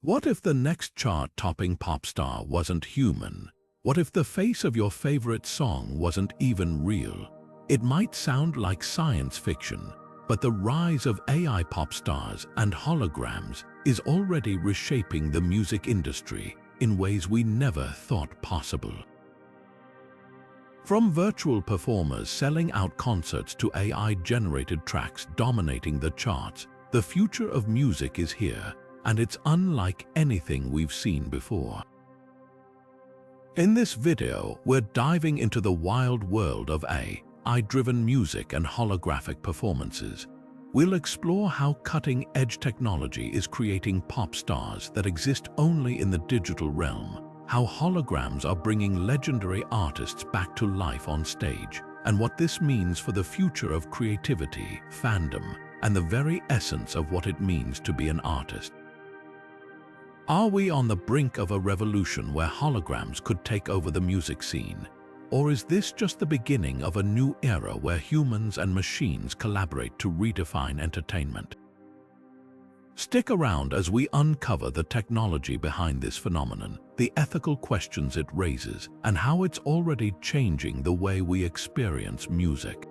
What if the next chart-topping pop star wasn't human? What if the face of your favorite song wasn't even real? It might sound like science fiction, but the rise of AI pop stars and holograms is already reshaping the music industry in ways we never thought possible. From virtual performers selling out concerts to AI-generated tracks dominating the charts, the future of music is here, and it's unlike anything we've seen before. In this video, we're diving into the wild world of AI-driven music and holographic performances. We'll explore how cutting-edge technology is creating pop stars that exist only in the digital realm, how holograms are bringing legendary artists back to life on stage, and what this means for the future of creativity, fandom, and the very essence of what it means to be an artist. Are we on the brink of a revolution where holograms could take over the music scene? Or is this just the beginning of a new era where humans and machines collaborate to redefine entertainment? Stick around as we uncover the technology behind this phenomenon, the ethical questions it raises, and how it's already changing the way we experience music.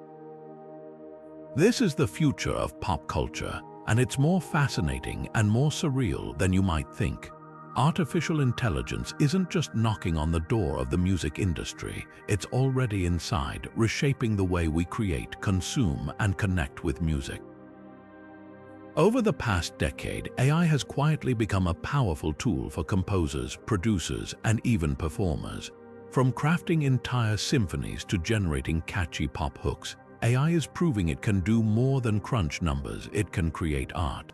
This is the future of pop culture, and it's more fascinating and more surreal than you might think. Artificial intelligence isn't just knocking on the door of the music industry, it's already inside, reshaping the way we create, consume, and connect with music. Over the past decade, AI has quietly become a powerful tool for composers, producers, and even performers. From crafting entire symphonies to generating catchy pop hooks, AI is proving it can do more than crunch numbers, it can create art.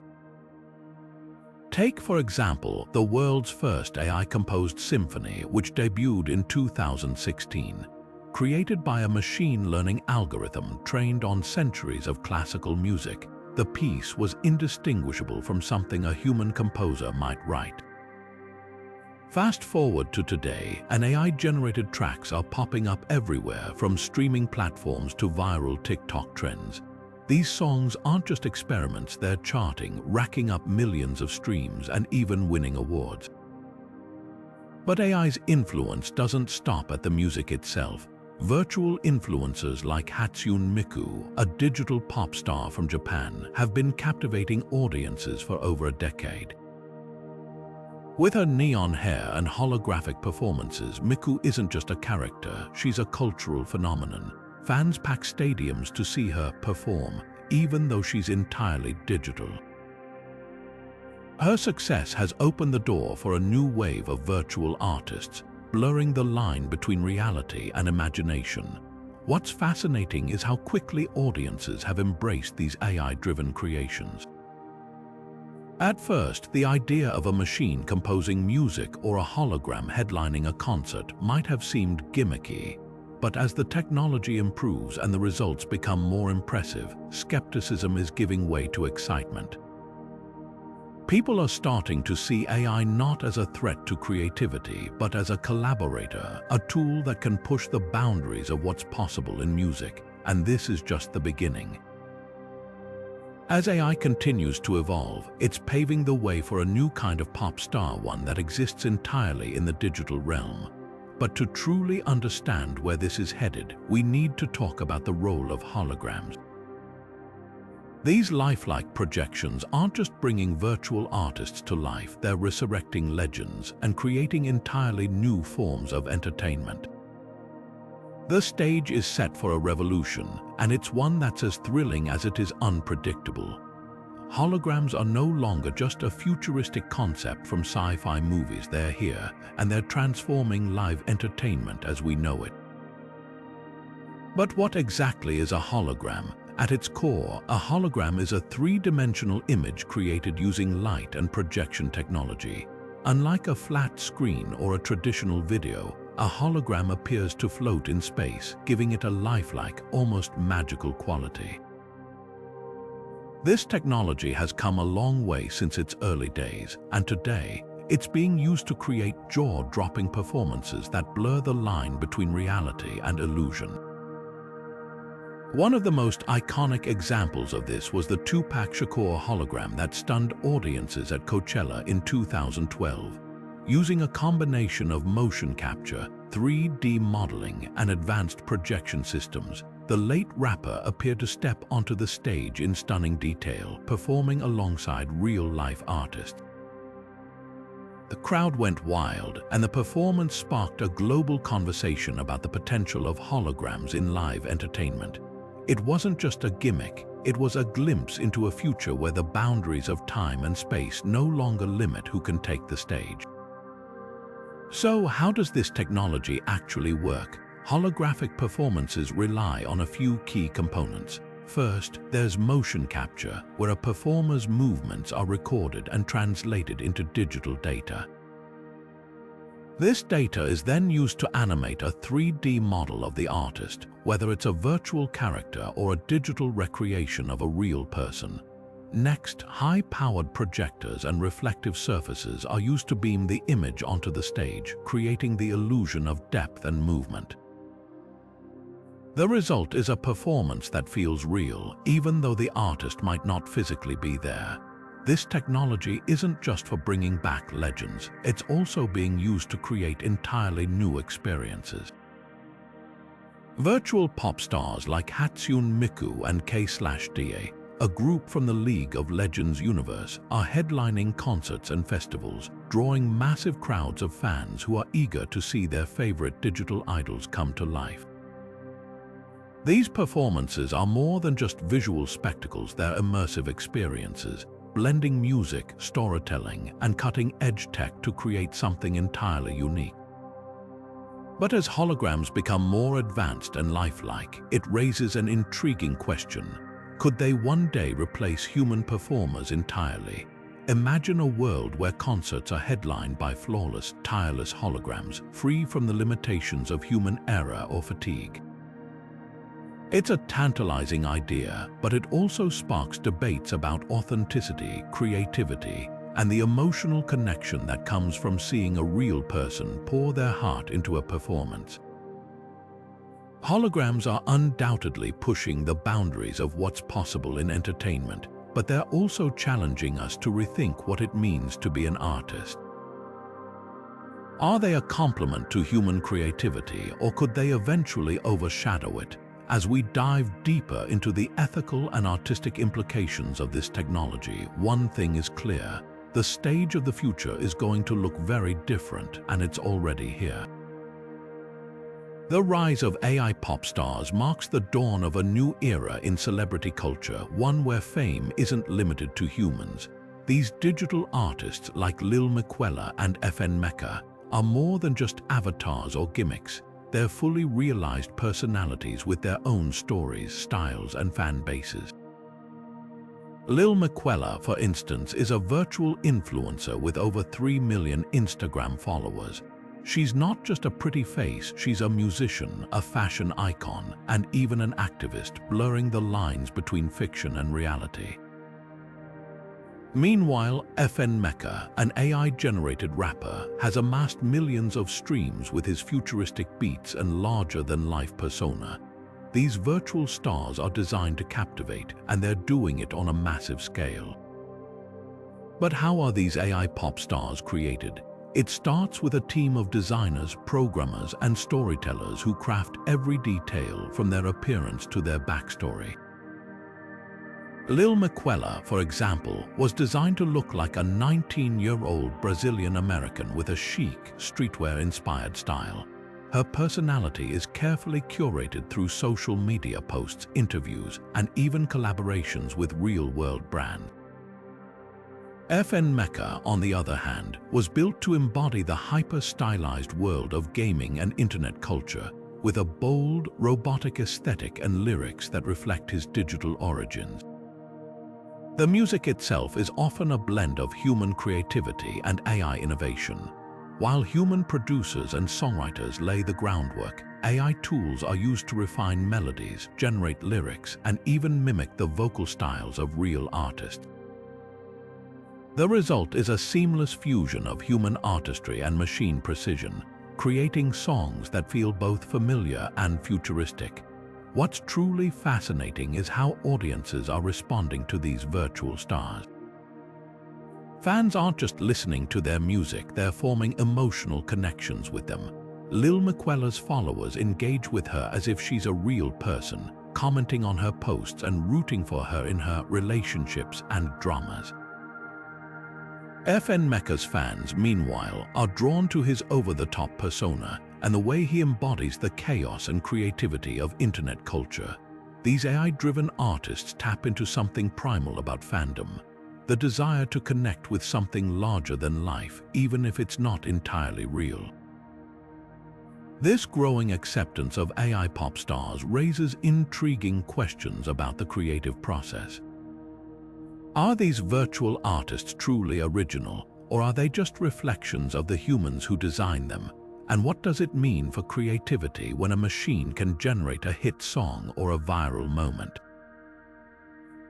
Take, for example, the world's first AI-composed symphony, which debuted in 2016. Created by a machine learning algorithm trained on centuries of classical music, the piece was indistinguishable from something a human composer might write. Fast forward to today, and AI-generated tracks are popping up everywhere, from streaming platforms to viral TikTok trends. These songs aren't just experiments, they're charting, racking up millions of streams and even winning awards. But AI's influence doesn't stop at the music itself. Virtual influencers like Hatsune Miku, a digital pop star from Japan, have been captivating audiences for over a decade. With her neon hair and holographic performances, Miku isn't just a character, she's a cultural phenomenon. Fans pack stadiums to see her perform, even though she's entirely digital. Her success has opened the door for a new wave of virtual artists, blurring the line between reality and imagination. What's fascinating is how quickly audiences have embraced these AI-driven creations. At first, the idea of a machine composing music or a hologram headlining a concert might have seemed gimmicky. But as the technology improves and the results become more impressive, skepticism is giving way to excitement. People are starting to see AI not as a threat to creativity, but as a collaborator, a tool that can push the boundaries of what's possible in music, and this is just the beginning. As AI continues to evolve, it's paving the way for a new kind of pop star, one that exists entirely in the digital realm. But to truly understand where this is headed, we need to talk about the role of holograms. These lifelike projections aren't just bringing virtual artists to life, they're resurrecting legends and creating entirely new forms of entertainment. The stage is set for a revolution, and it's one that's as thrilling as it is unpredictable. Holograms are no longer just a futuristic concept from sci-fi movies, they're here, and they're transforming live entertainment as we know it. But what exactly is a hologram? At its core, a hologram is a three-dimensional image created using light and projection technology. Unlike a flat screen or a traditional video, a hologram appears to float in space, giving it a lifelike, almost magical quality. This technology has come a long way since its early days, and today, it's being used to create jaw-dropping performances that blur the line between reality and illusion. One of the most iconic examples of this was the Tupac Shakur hologram that stunned audiences at Coachella in 2012. Using a combination of motion capture, 3D modeling, and advanced projection systems, the late rapper appeared to step onto the stage in stunning detail, performing alongside real-life artists. The crowd went wild, and the performance sparked a global conversation about the potential of holograms in live entertainment. It wasn't just a gimmick, it was a glimpse into a future where the boundaries of time and space no longer limit who can take the stage. So, how does this technology actually work? Holographic performances rely on a few key components. First, there's motion capture, where a performer's movements are recorded and translated into digital data. This data is then used to animate a 3D model of the artist, whether it's a virtual character or a digital recreation of a real person. Next, high-powered projectors and reflective surfaces are used to beam the image onto the stage, creating the illusion of depth and movement. The result is a performance that feels real, even though the artist might not physically be there. This technology isn't just for bringing back legends, it's also being used to create entirely new experiences. Virtual pop stars like Hatsune Miku and K/DA, a group from the League of Legends universe, are headlining concerts and festivals, drawing massive crowds of fans who are eager to see their favorite digital idols come to life. These performances are more than just visual spectacles, they're immersive experiences, blending music, storytelling, and cutting-edge tech to create something entirely unique. But as holograms become more advanced and lifelike, it raises an intriguing question. Could they one day replace human performers entirely? Imagine a world where concerts are headlined by flawless, tireless holograms, free from the limitations of human error or fatigue. It's a tantalizing idea, but it also sparks debates about authenticity, creativity, and the emotional connection that comes from seeing a real person pour their heart into a performance. Holograms are undoubtedly pushing the boundaries of what's possible in entertainment, but they're also challenging us to rethink what it means to be an artist. Are they a complement to human creativity, or could they eventually overshadow it? As we dive deeper into the ethical and artistic implications of this technology, one thing is clear: the stage of the future is going to look very different, and it's already here. The rise of AI pop stars marks the dawn of a new era in celebrity culture, one where fame isn't limited to humans. These digital artists like Lil Miquela and FN Meka are more than just avatars or gimmicks. They're fully realized personalities with their own stories, styles, and fan bases. Lil Miquela, for instance, is a virtual influencer with over 3 million Instagram followers. She's not just a pretty face, she's a musician, a fashion icon, and even an activist, blurring the lines between fiction and reality. Meanwhile, FN Meka, an AI-generated rapper, has amassed millions of streams with his futuristic beats and larger-than-life persona. These virtual stars are designed to captivate, and they're doing it on a massive scale. But how are these AI pop stars created? It starts with a team of designers, programmers, and storytellers who craft every detail from their appearance to their backstory. Lil Miquela, for example, was designed to look like a 19-year-old Brazilian American with a chic, streetwear-inspired style. Her personality is carefully curated through social media posts, interviews, and even collaborations with real-world brands. FN Meka, on the other hand, was built to embody the hyper-stylized world of gaming and internet culture, with a bold, robotic aesthetic and lyrics that reflect his digital origins. The music itself is often a blend of human creativity and AI innovation. While human producers and songwriters lay the groundwork, AI tools are used to refine melodies, generate lyrics, and even mimic the vocal styles of real artists. The result is a seamless fusion of human artistry and machine precision, creating songs that feel both familiar and futuristic. What's truly fascinating is how audiences are responding to these virtual stars. Fans aren't just listening to their music, they're forming emotional connections with them. Lil Miquela's followers engage with her as if she's a real person, commenting on her posts and rooting for her in her relationships and dramas. FN Meka's fans, meanwhile, are drawn to his over-the-top persona and the way he embodies the chaos and creativity of internet culture. These AI-driven artists tap into something primal about fandom, the desire to connect with something larger than life, even if it's not entirely real. This growing acceptance of AI pop stars raises intriguing questions about the creative process. Are these virtual artists truly original, or are they just reflections of the humans who designed them? And what does it mean for creativity when a machine can generate a hit song or a viral moment?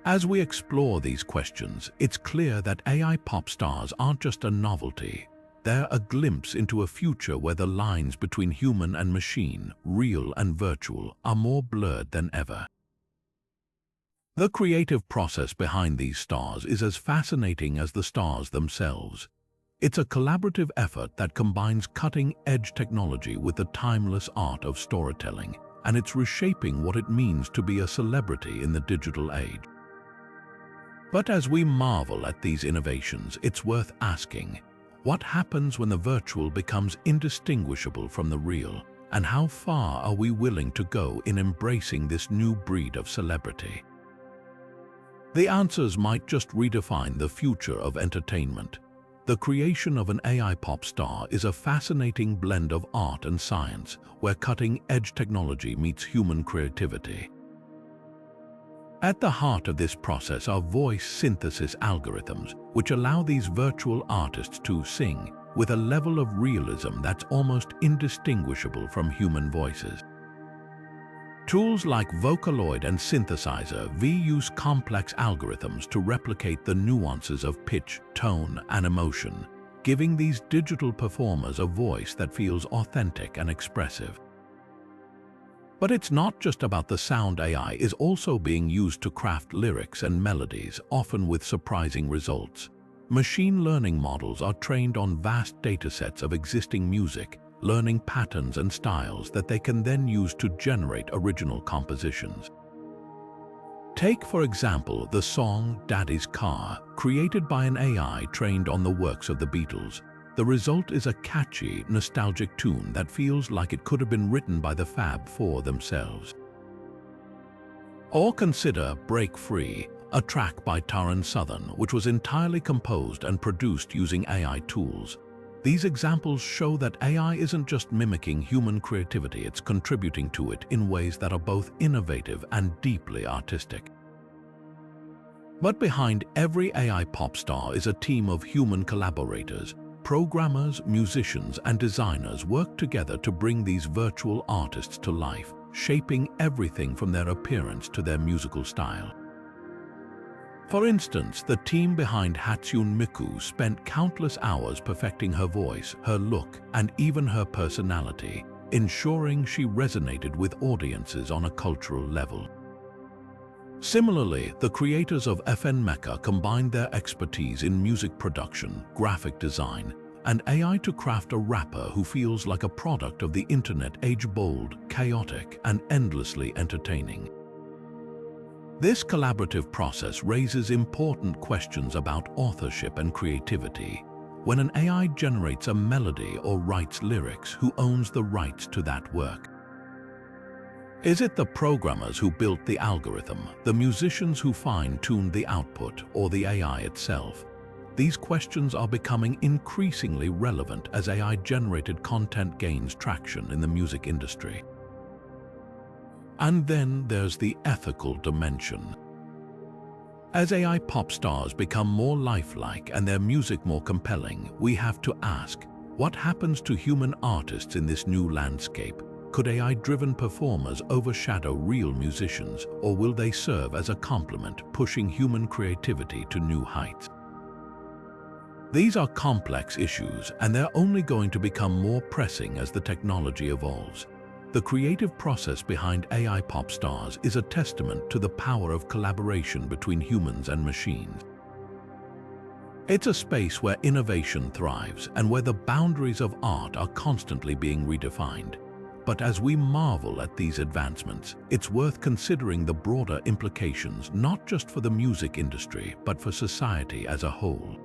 As we explore these questions, it's clear that AI pop stars aren't just a novelty. They're a glimpse into a future where the lines between human and machine, real and virtual, are more blurred than ever. The creative process behind these stars is as fascinating as the stars themselves. It's a collaborative effort that combines cutting-edge technology with the timeless art of storytelling, and it's reshaping what it means to be a celebrity in the digital age. But as we marvel at these innovations, it's worth asking, what happens when the virtual becomes indistinguishable from the real, and how far are we willing to go in embracing this new breed of celebrity? The answers might just redefine the future of entertainment. The creation of an AI pop star is a fascinating blend of art and science, where cutting-edge technology meets human creativity. At the heart of this process are voice synthesis algorithms, which allow these virtual artists to sing with a level of realism that's almost indistinguishable from human voices. Tools like Vocaloid and Synthesizer V use complex algorithms to replicate the nuances of pitch, tone, and emotion, giving these digital performers a voice that feels authentic and expressive. But it's not just about the sound. AI is also being used to craft lyrics and melodies, often with surprising results. Machine learning models are trained on vast datasets of existing music, learning patterns and styles that they can then use to generate original compositions. Take, for example, the song Daddy's Car, created by an AI trained on the works of the Beatles. The result is a catchy, nostalgic tune that feels like it could have been written by the Fab Four themselves. Or consider Break Free, a track by Taran Southern, which was entirely composed and produced using AI tools. These examples show that AI isn't just mimicking human creativity, it's contributing to it in ways that are both innovative and deeply artistic. But behind every AI pop star is a team of human collaborators. Programmers, musicians, and designers work together to bring these virtual artists to life, shaping everything from their appearance to their musical style. For instance, the team behind Hatsune Miku spent countless hours perfecting her voice, her look, and even her personality, ensuring she resonated with audiences on a cultural level. Similarly, the creators of FN Meka combined their expertise in music production, graphic design, and AI to craft a rapper who feels like a product of the internet age, bold, chaotic, and endlessly entertaining. This collaborative process raises important questions about authorship and creativity. When an AI generates a melody or writes lyrics, who owns the rights to that work? Is it the programmers who built the algorithm, the musicians who fine-tuned the output, or the AI itself? These questions are becoming increasingly relevant as AI-generated content gains traction in the music industry. And then there's the ethical dimension. As AI pop stars become more lifelike and their music more compelling, we have to ask, what happens to human artists in this new landscape? Could AI-driven performers overshadow real musicians, or will they serve as a complement, pushing human creativity to new heights? These are complex issues, and they're only going to become more pressing as the technology evolves. The creative process behind AI pop stars is a testament to the power of collaboration between humans and machines. It's a space where innovation thrives and where the boundaries of art are constantly being redefined. But as we marvel at these advancements, it's worth considering the broader implications not just for the music industry, but for society as a whole.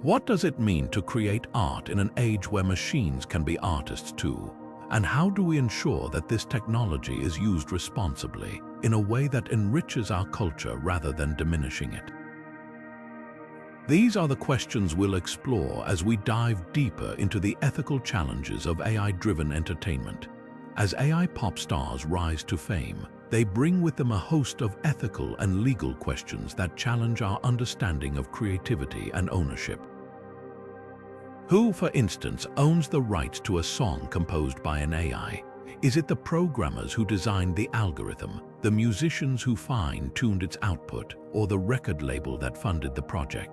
What does it mean to create art in an age where machines can be artists too? And how do we ensure that this technology is used responsibly, in a way that enriches our culture rather than diminishing it? These are the questions we'll explore as we dive deeper into the ethical challenges of AI-driven entertainment. As AI pop stars rise to fame, they bring with them a host of ethical and legal questions that challenge our understanding of creativity and ownership. Who, for instance, owns the rights to a song composed by an AI? Is it the programmers who designed the algorithm, the musicians who fine-tuned its output, or the record label that funded the project?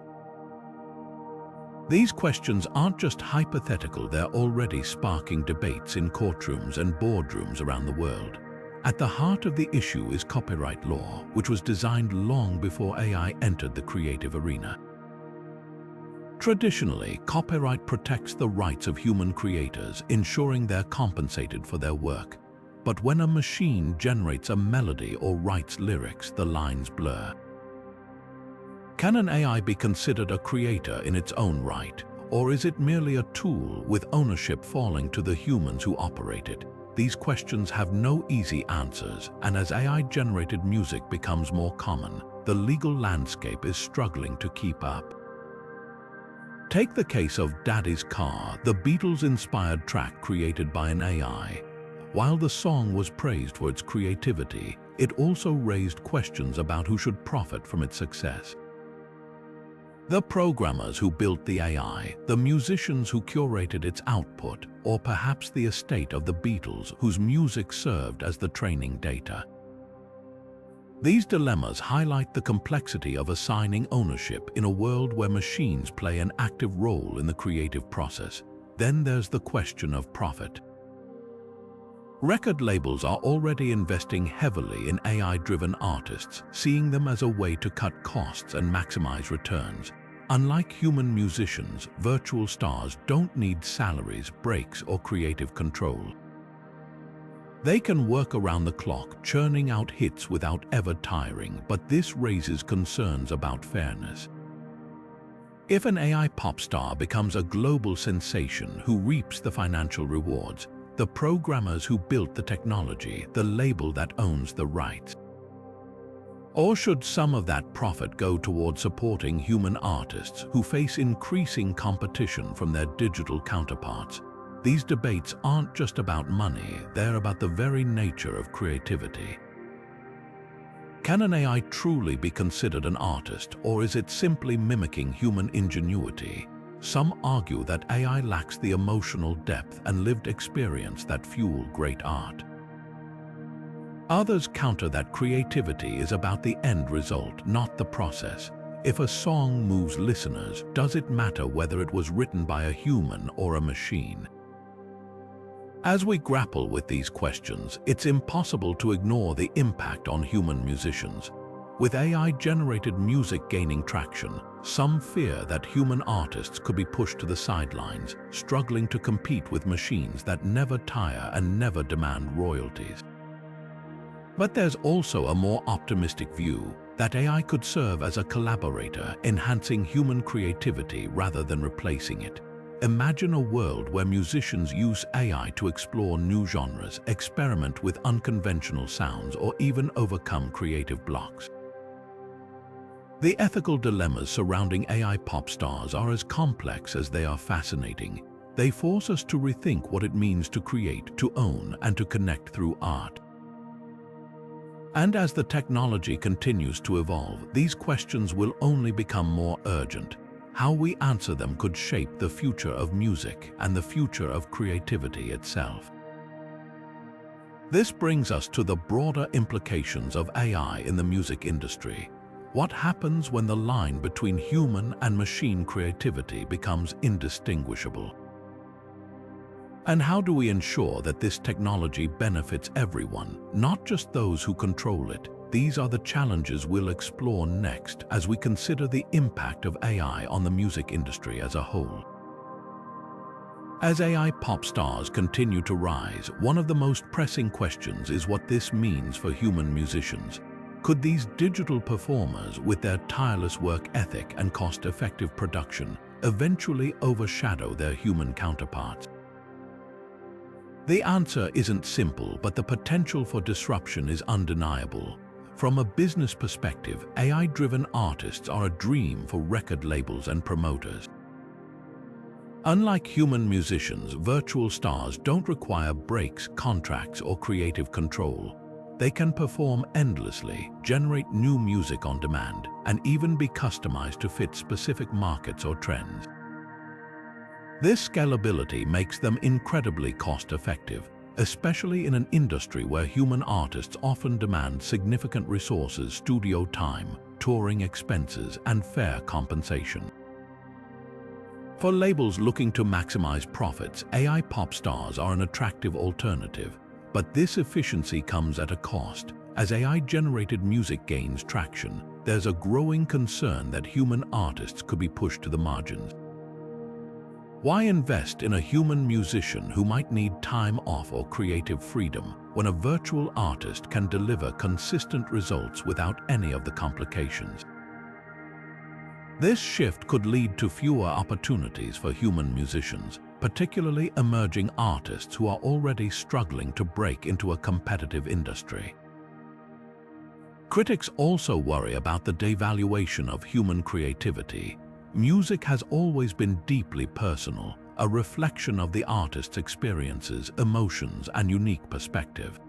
These questions aren't just hypothetical, they're already sparking debates in courtrooms and boardrooms around the world. At the heart of the issue is copyright law, which was designed long before AI entered the creative arena. Traditionally, copyright protects the rights of human creators, ensuring they're compensated for their work. But when a machine generates a melody or writes lyrics, the lines blur. Can an AI be considered a creator in its own right, or is it merely a tool with ownership falling to the humans who operate it? These questions have no easy answers, and as AI-generated music becomes more common, the legal landscape is struggling to keep up. Take the case of Daddy's Car, the Beatles-inspired track created by an AI. While the song was praised for its creativity, it also raised questions about who should profit from its success. The programmers who built the AI, the musicians who curated its output, or perhaps the estate of the Beatles whose music served as the training data. These dilemmas highlight the complexity of assigning ownership in a world where machines play an active role in the creative process. Then there's the question of profit. Record labels are already investing heavily in AI-driven artists, seeing them as a way to cut costs and maximize returns. Unlike human musicians, virtual stars don't need salaries, breaks, or creative control. They can work around the clock, churning out hits without ever tiring, but this raises concerns about fairness. If an AI pop star becomes a global sensation who reaps the financial rewards, the programmers who built the technology, the label that owns the rights? Or should some of that profit go towards supporting human artists who face increasing competition from their digital counterparts? These debates aren't just about money, they're about the very nature of creativity. Can an AI truly be considered an artist, or is it simply mimicking human ingenuity? Some argue that AI lacks the emotional depth and lived experience that fuel great art. Others counter that creativity is about the end result, not the process. If a song moves listeners, does it matter whether it was written by a human or a machine? As we grapple with these questions, it's impossible to ignore the impact on human musicians. With AI-generated music gaining traction, some fear that human artists could be pushed to the sidelines, struggling to compete with machines that never tire and never demand royalties. But there's also a more optimistic view that AI could serve as a collaborator, enhancing human creativity rather than replacing it. Imagine a world where musicians use AI to explore new genres, experiment with unconventional sounds, or even overcome creative blocks. The ethical dilemmas surrounding AI pop stars are as complex as they are fascinating. They force us to rethink what it means to create, to own, and to connect through art. And as the technology continues to evolve, these questions will only become more urgent. How we answer them could shape the future of music and the future of creativity itself. This brings us to the broader implications of AI in the music industry. What happens when the line between human and machine creativity becomes indistinguishable? And how do we ensure that this technology benefits everyone, not just those who control it? These are the challenges we'll explore next as we consider the impact of AI on the music industry as a whole. As AI pop stars continue to rise, one of the most pressing questions is what this means for human musicians. Could these digital performers, with their tireless work ethic and cost-effective production, eventually overshadow their human counterparts? The answer isn't simple, but the potential for disruption is undeniable. From a business perspective, AI-driven artists are a dream for record labels and promoters. Unlike human musicians, virtual stars don't require breaks, contracts, or creative control. They can perform endlessly, generate new music on demand, and even be customized to fit specific markets or trends. This scalability makes them incredibly cost-effective, especially in an industry where human artists often demand significant resources, studio time, touring expenses, and fair compensation. For labels looking to maximize profits, AI pop stars are an attractive alternative, but this efficiency comes at a cost. As AI-generated music gains traction, there's a growing concern that human artists could be pushed to the margins. Why invest in a human musician who might need time off or creative freedom when a virtual artist can deliver consistent results without any of the complications? This shift could lead to fewer opportunities for human musicians, particularly emerging artists who are already struggling to break into a competitive industry. Critics also worry about the devaluation of human creativity. Music has always been deeply personal, a reflection of the artist's experiences, emotions, and unique perspective.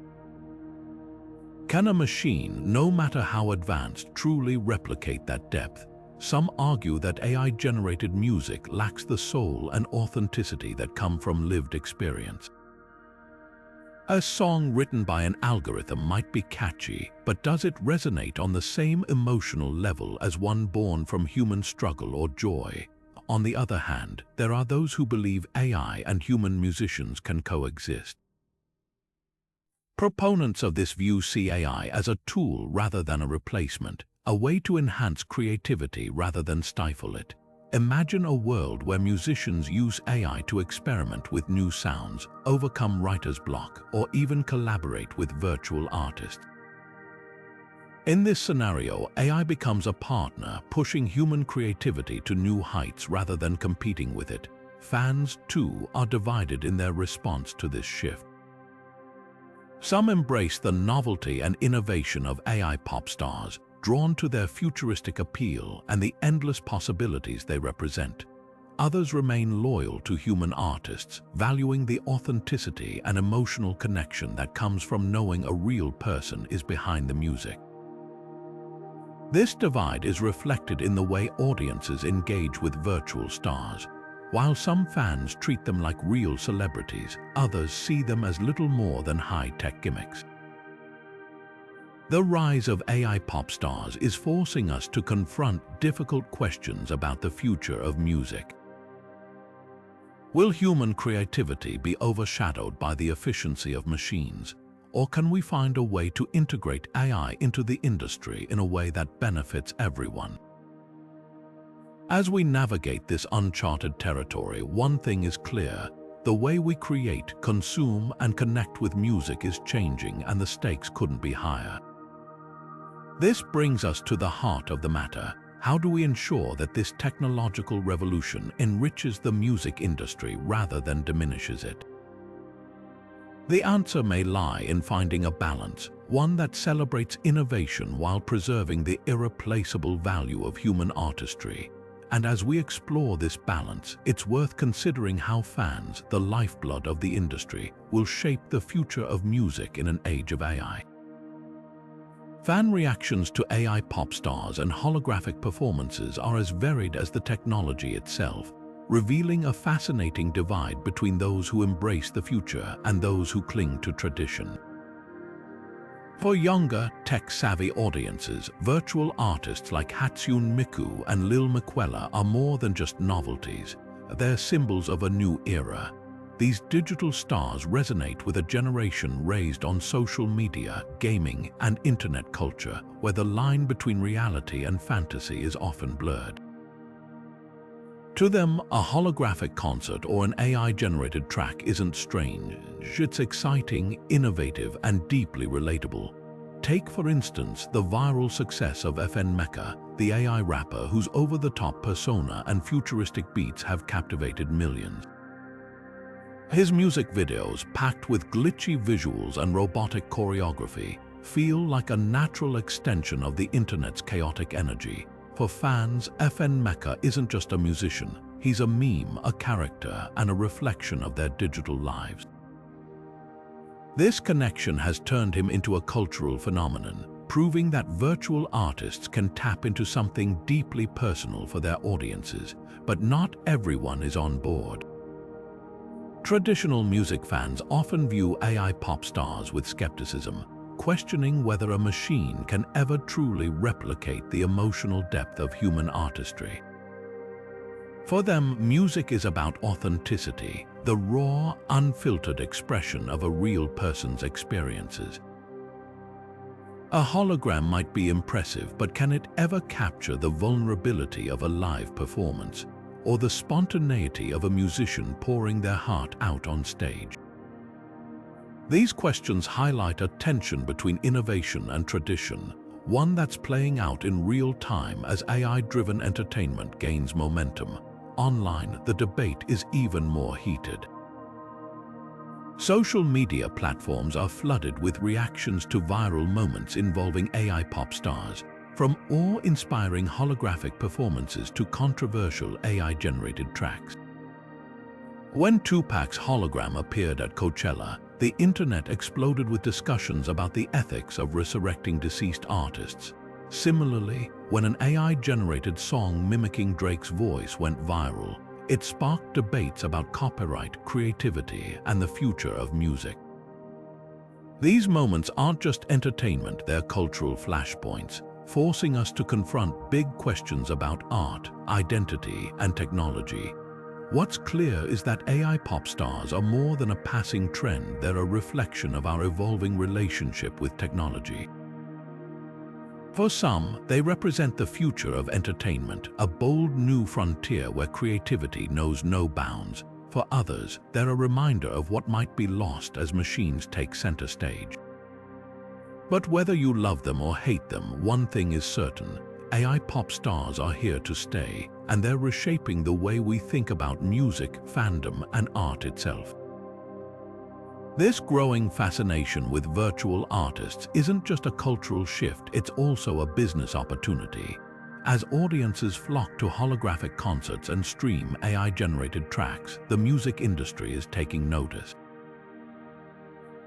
Can a machine, no matter how advanced, truly replicate that depth? Some argue that AI-generated music lacks the soul and authenticity that come from lived experience. A song written by an algorithm might be catchy, but does it resonate on the same emotional level as one born from human struggle or joy? On the other hand, there are those who believe AI and human musicians can coexist. Proponents of this view see AI as a tool rather than a replacement, a way to enhance creativity rather than stifle it. Imagine a world where musicians use AI to experiment with new sounds, overcome writer's block, or even collaborate with virtual artists. In this scenario, AI becomes a partner, pushing human creativity to new heights rather than competing with it. Fans, too, are divided in their response to this shift. Some embrace the novelty and innovation of AI pop stars, drawn to their futuristic appeal and the endless possibilities they represent. Others remain loyal to human artists, valuing the authenticity and emotional connection that comes from knowing a real person is behind the music. This divide is reflected in the way audiences engage with virtual stars. While some fans treat them like real celebrities, others see them as little more than high-tech gimmicks. The rise of AI pop stars is forcing us to confront difficult questions about the future of music. Will human creativity be overshadowed by the efficiency of machines, or can we find a way to integrate AI into the industry in a way that benefits everyone? As we navigate this uncharted territory, one thing is clear: the way we create, consume, and connect with music is changing, and the stakes couldn't be higher. This brings us to the heart of the matter. How do we ensure that this technological revolution enriches the music industry rather than diminishes it? The answer may lie in finding a balance, one that celebrates innovation while preserving the irreplaceable value of human artistry. And as we explore this balance, it's worth considering how fans, the lifeblood of the industry, will shape the future of music in an age of AI. Fan reactions to AI pop stars and holographic performances are as varied as the technology itself, revealing a fascinating divide between those who embrace the future and those who cling to tradition. For younger, tech-savvy audiences, virtual artists like Hatsune Miku and Lil Miquela are more than just novelties. They're symbols of a new era. these digital stars resonate with a generation raised on social media, gaming, and internet culture, where the line between reality and fantasy is often blurred. To them, a holographic concert or an AI-generated track isn't strange. It's exciting, innovative, and deeply relatable. Take, for instance, the viral success of FN Meka, the AI rapper whose over-the-top persona and futuristic beats have captivated millions. His music videos, packed with glitchy visuals and robotic choreography, feel like a natural extension of the internet's chaotic energy. For fans, FN Meka isn't just a musician. He's a meme, a character, and a reflection of their digital lives. This connection has turned him into a cultural phenomenon, proving that virtual artists can tap into something deeply personal for their audiences, but not everyone is on board. Traditional music fans often view AI pop stars with skepticism, questioning whether a machine can ever truly replicate the emotional depth of human artistry. For them, music is about authenticity, the raw, unfiltered expression of a real person's experiences. A hologram might be impressive, but can it ever capture the vulnerability of a live performance, or the spontaneity of a musician pouring their heart out on stage? These questions highlight a tension between innovation and tradition, one that's playing out in real time as AI-driven entertainment gains momentum. Online, the debate is even more heated. Social media platforms are flooded with reactions to viral moments involving AI pop stars, from awe-inspiring holographic performances to controversial AI-generated tracks. When Tupac's hologram appeared at Coachella, the internet exploded with discussions about the ethics of resurrecting deceased artists. Similarly, when an AI-generated song mimicking Drake's voice went viral, it sparked debates about copyright, creativity, and the future of music. These moments aren't just entertainment, they're cultural flashpoints, forcing us to confront big questions about art, identity, and technology. What's clear is that AI pop stars are more than a passing trend, they're a reflection of our evolving relationship with technology. For some, they represent the future of entertainment, a bold new frontier where creativity knows no bounds. For others, they're a reminder of what might be lost as machines take center stage. But whether you love them or hate them, one thing is certain: AI pop stars are here to stay, and they're reshaping the way we think about music, fandom, and art itself. This growing fascination with virtual artists isn't just a cultural shift, it's also a business opportunity. As audiences flock to holographic concerts and stream AI-generated tracks, the music industry is taking notice.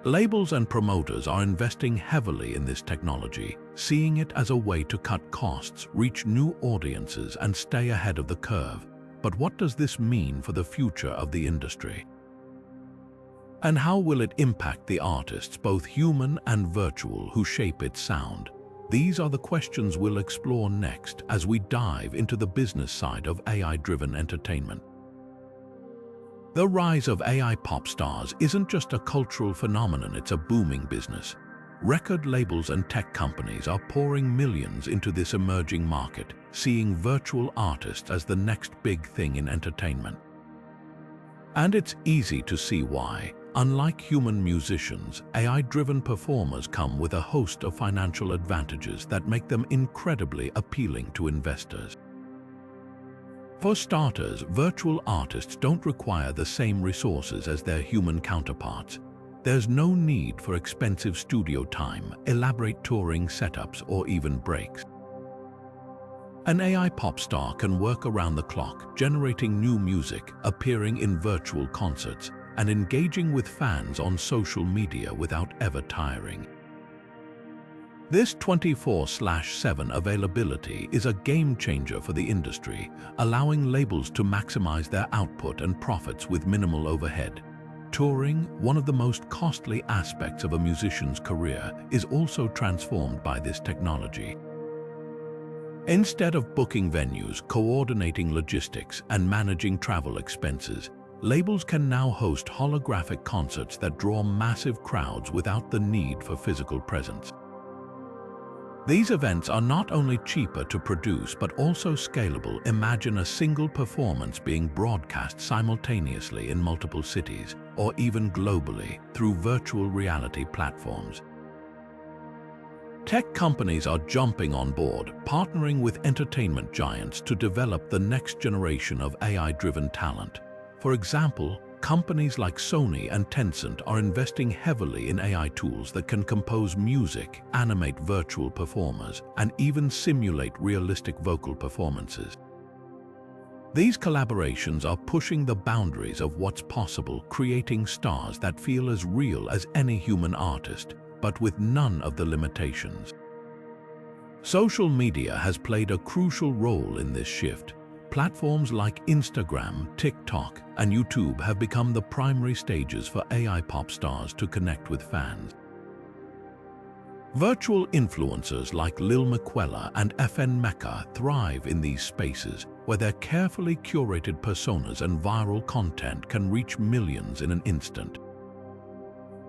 Labels and promoters are investing heavily in this technology, seeing it as a way to cut costs, reach new audiences, and stay ahead of the curve. But what does this mean for the future of the industry? And how will it impact the artists, both human and virtual, who shape its sound? These are the questions we'll explore next as we dive into the business side of AI-driven entertainment. The rise of AI pop stars isn't just a cultural phenomenon, it's a booming business. Record labels and tech companies are pouring millions into this emerging market, seeing virtual artists as the next big thing in entertainment. And it's easy to see why. Unlike human musicians, AI-driven performers come with a host of financial advantages that make them incredibly appealing to investors. For starters, virtual artists don't require the same resources as their human counterparts. There's no need for expensive studio time, elaborate touring setups, or even breaks. An AI pop star can work around the clock, generating new music, appearing in virtual concerts, and engaging with fans on social media without ever tiring. This 24/7 availability is a game changer for the industry, allowing labels to maximize their output and profits with minimal overhead. Touring, one of the most costly aspects of a musician's career, is also transformed by this technology. Instead of booking venues, coordinating logistics, and managing travel expenses, labels can now host holographic concerts that draw massive crowds without the need for physical presence. These events are not only cheaper to produce but also scalable. Imagine a single performance being broadcast simultaneously in multiple cities, or even globally, through virtual reality platforms. Tech companies are jumping on board, partnering with entertainment giants to develop the next generation of AI-driven talent. For example, companies like Sony and Tencent are investing heavily in AI tools that can compose music, animate virtual performers, and even simulate realistic vocal performances. These collaborations are pushing the boundaries of what's possible, creating stars that feel as real as any human artist, but with none of the limitations. Social media has played a crucial role in this shift. Platforms like Instagram, TikTok, and YouTube have become the primary stages for AI pop stars to connect with fans. Virtual influencers like Lil Miquela and FN Meka thrive in these spaces, where their carefully curated personas and viral content can reach millions in an instant.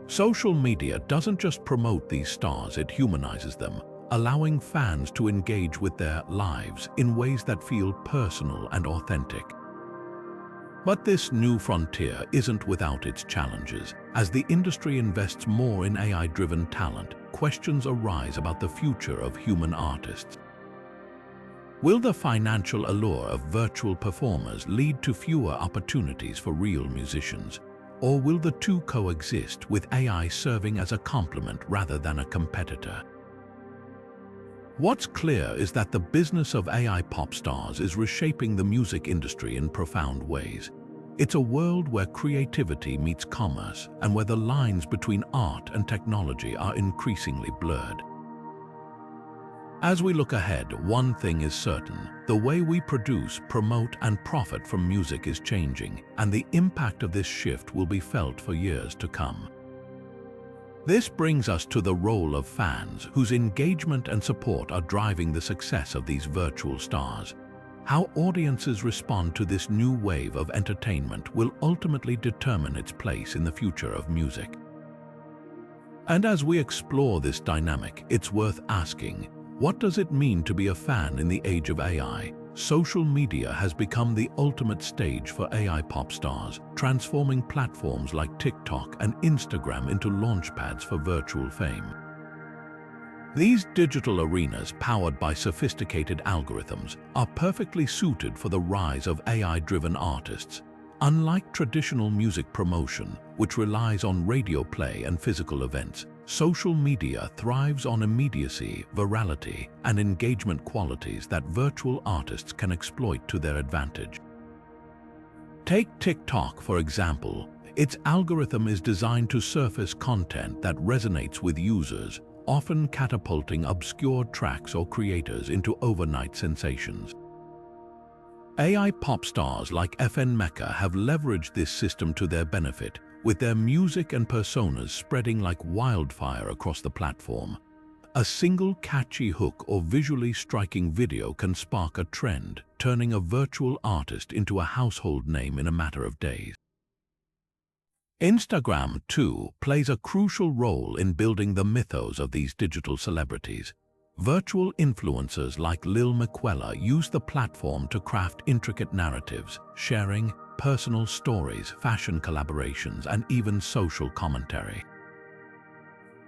Social media doesn't just promote these stars, it humanizes them, allowing fans to engage with their lives in ways that feel personal and authentic. But this new frontier isn't without its challenges. As the industry invests more in AI-driven talent, questions arise about the future of human artists. Will the financial allure of virtual performers lead to fewer opportunities for real musicians? Or will the two coexist, with AI serving as a complement rather than a competitor? What's clear is that the business of AI pop stars is reshaping the music industry in profound ways. It's a world where creativity meets commerce and where the lines between art and technology are increasingly blurred. As we look ahead, one thing is certain: the way we produce, promote, and profit from music is changing, and the impact of this shift will be felt for years to come. This brings us to the role of fans, whose engagement and support are driving the success of these virtual stars. How audiences respond to this new wave of entertainment will ultimately determine its place in the future of music. And as we explore this dynamic, it's worth asking, what does it mean to be a fan in the age of AI? Social media has become the ultimate stage for AI pop stars, transforming platforms like TikTok and Instagram into launchpads for virtual fame. These digital arenas, powered by sophisticated algorithms, are perfectly suited for the rise of AI-driven artists. Unlike traditional music promotion, which relies on radio play and physical events, social media thrives on immediacy, virality, and engagement qualities that virtual artists can exploit to their advantage. Take TikTok, for example. Its algorithm is designed to surface content that resonates with users, often catapulting obscure tracks or creators into overnight sensations. AI pop stars like FN Meka have leveraged this system to their benefit, with their music and personas spreading like wildfire across the platform. A single catchy hook or visually striking video can spark a trend, turning a virtual artist into a household name in a matter of days. Instagram, too, plays a crucial role in building the mythos of these digital celebrities. Virtual influencers like Lil Miquela use the platform to craft intricate narratives, sharing personal stories, fashion collaborations, and even social commentary.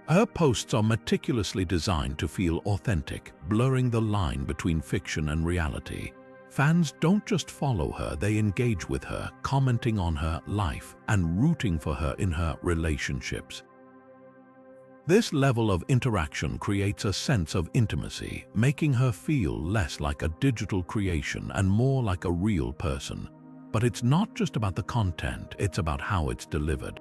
Her posts are meticulously designed to feel authentic, blurring the line between fiction and reality. Fans don't just follow her, they engage with her, commenting on her life and rooting for her in her relationships. This level of interaction creates a sense of intimacy, making her feel less like a digital creation and more like a real person. But it's not just about the content, it's about how it's delivered.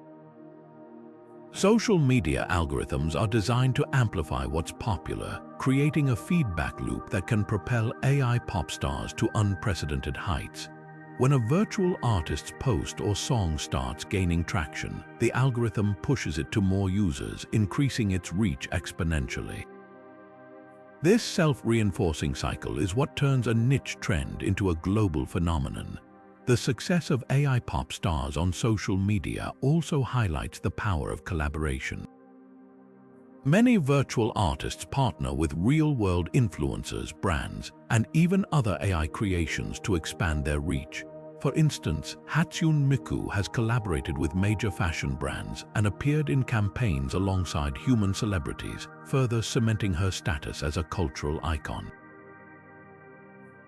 Social media algorithms are designed to amplify what's popular, creating a feedback loop that can propel AI pop stars to unprecedented heights. When a virtual artist's post or song starts gaining traction, the algorithm pushes it to more users, increasing its reach exponentially. This self-reinforcing cycle is what turns a niche trend into a global phenomenon. The success of AI pop stars on social media also highlights the power of collaboration. Many virtual artists partner with real-world influencers, brands, and even other AI creations to expand their reach. For instance, Hatsune Miku has collaborated with major fashion brands and appeared in campaigns alongside human celebrities, further cementing her status as a cultural icon.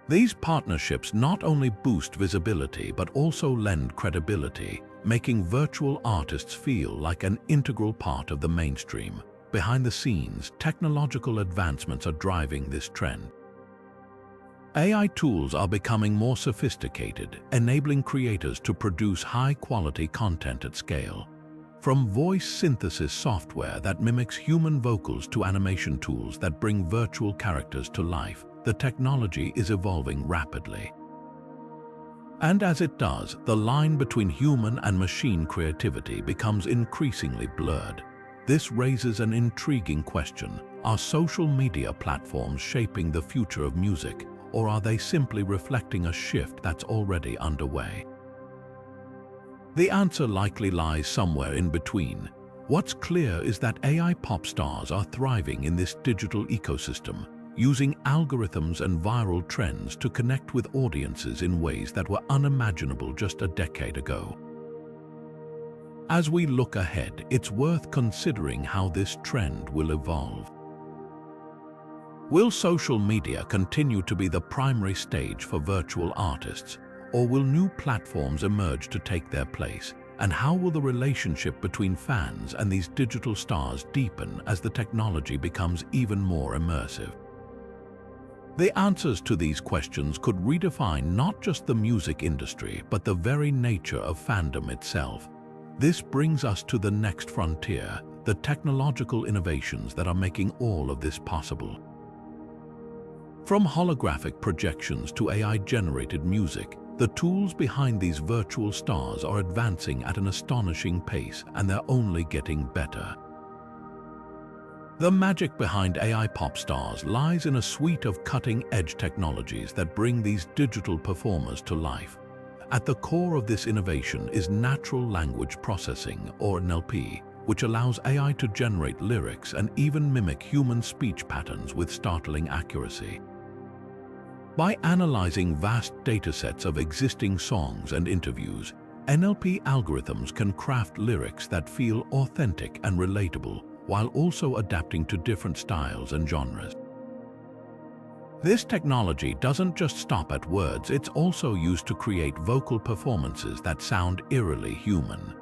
These partnerships not only boost visibility but also lend credibility, making virtual artists feel like an integral part of the mainstream. Behind the scenes, technological advancements are driving this trend. AI tools are becoming more sophisticated, enabling creators to produce high-quality content at scale. From voice synthesis software that mimics human vocals to animation tools that bring virtual characters to life, the technology is evolving rapidly. And as it does, the line between human and machine creativity becomes increasingly blurred. This raises an intriguing question. Are social media platforms shaping the future of music, or are they simply reflecting a shift that's already underway? The answer likely lies somewhere in between. What's clear is that AI pop stars are thriving in this digital ecosystem, using algorithms and viral trends to connect with audiences in ways that were unimaginable just a decade ago. As we look ahead, it's worth considering how this trend will evolve. Will social media continue to be the primary stage for virtual artists, or will new platforms emerge to take their place? And how will the relationship between fans and these digital stars deepen as the technology becomes even more immersive? The answers to these questions could redefine not just the music industry, but the very nature of fandom itself. This brings us to the next frontier, the technological innovations that are making all of this possible. From holographic projections to AI-generated music, the tools behind these virtual stars are advancing at an astonishing pace, and they're only getting better. The magic behind AI pop stars lies in a suite of cutting-edge technologies that bring these digital performers to life. At the core of this innovation is natural language processing, or NLP, which allows AI to generate lyrics and even mimic human speech patterns with startling accuracy. By analyzing vast datasets of existing songs and interviews, NLP algorithms can craft lyrics that feel authentic and relatable, while also adapting to different styles and genres. This technology doesn't just stop at words, it's also used to create vocal performances that sound eerily human.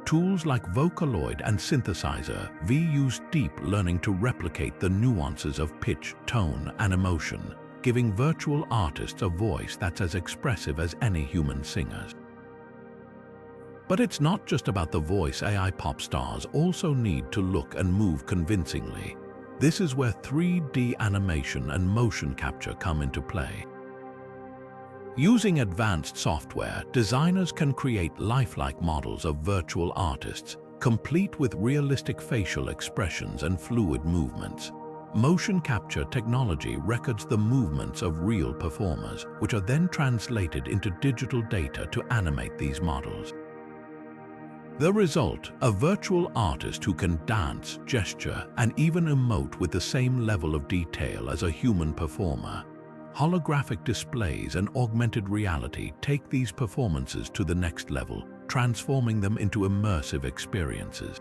Tools like Vocaloid and Synthesizer V use deep learning to replicate the nuances of pitch, tone, and emotion, giving virtual artists a voice that's as expressive as any human singer's. But it's not just about the voice. AI pop stars also need to look and move convincingly. This is where 3D animation and motion capture come into play. Using advanced software, designers can create lifelike models of virtual artists, complete with realistic facial expressions and fluid movements. Motion capture technology records the movements of real performers, which are then translated into digital data to animate these models. The result, a virtual artist who can dance, gesture, and even emote with the same level of detail as a human performer. Holographic displays and augmented reality take these performances to the next level, transforming them into immersive experiences.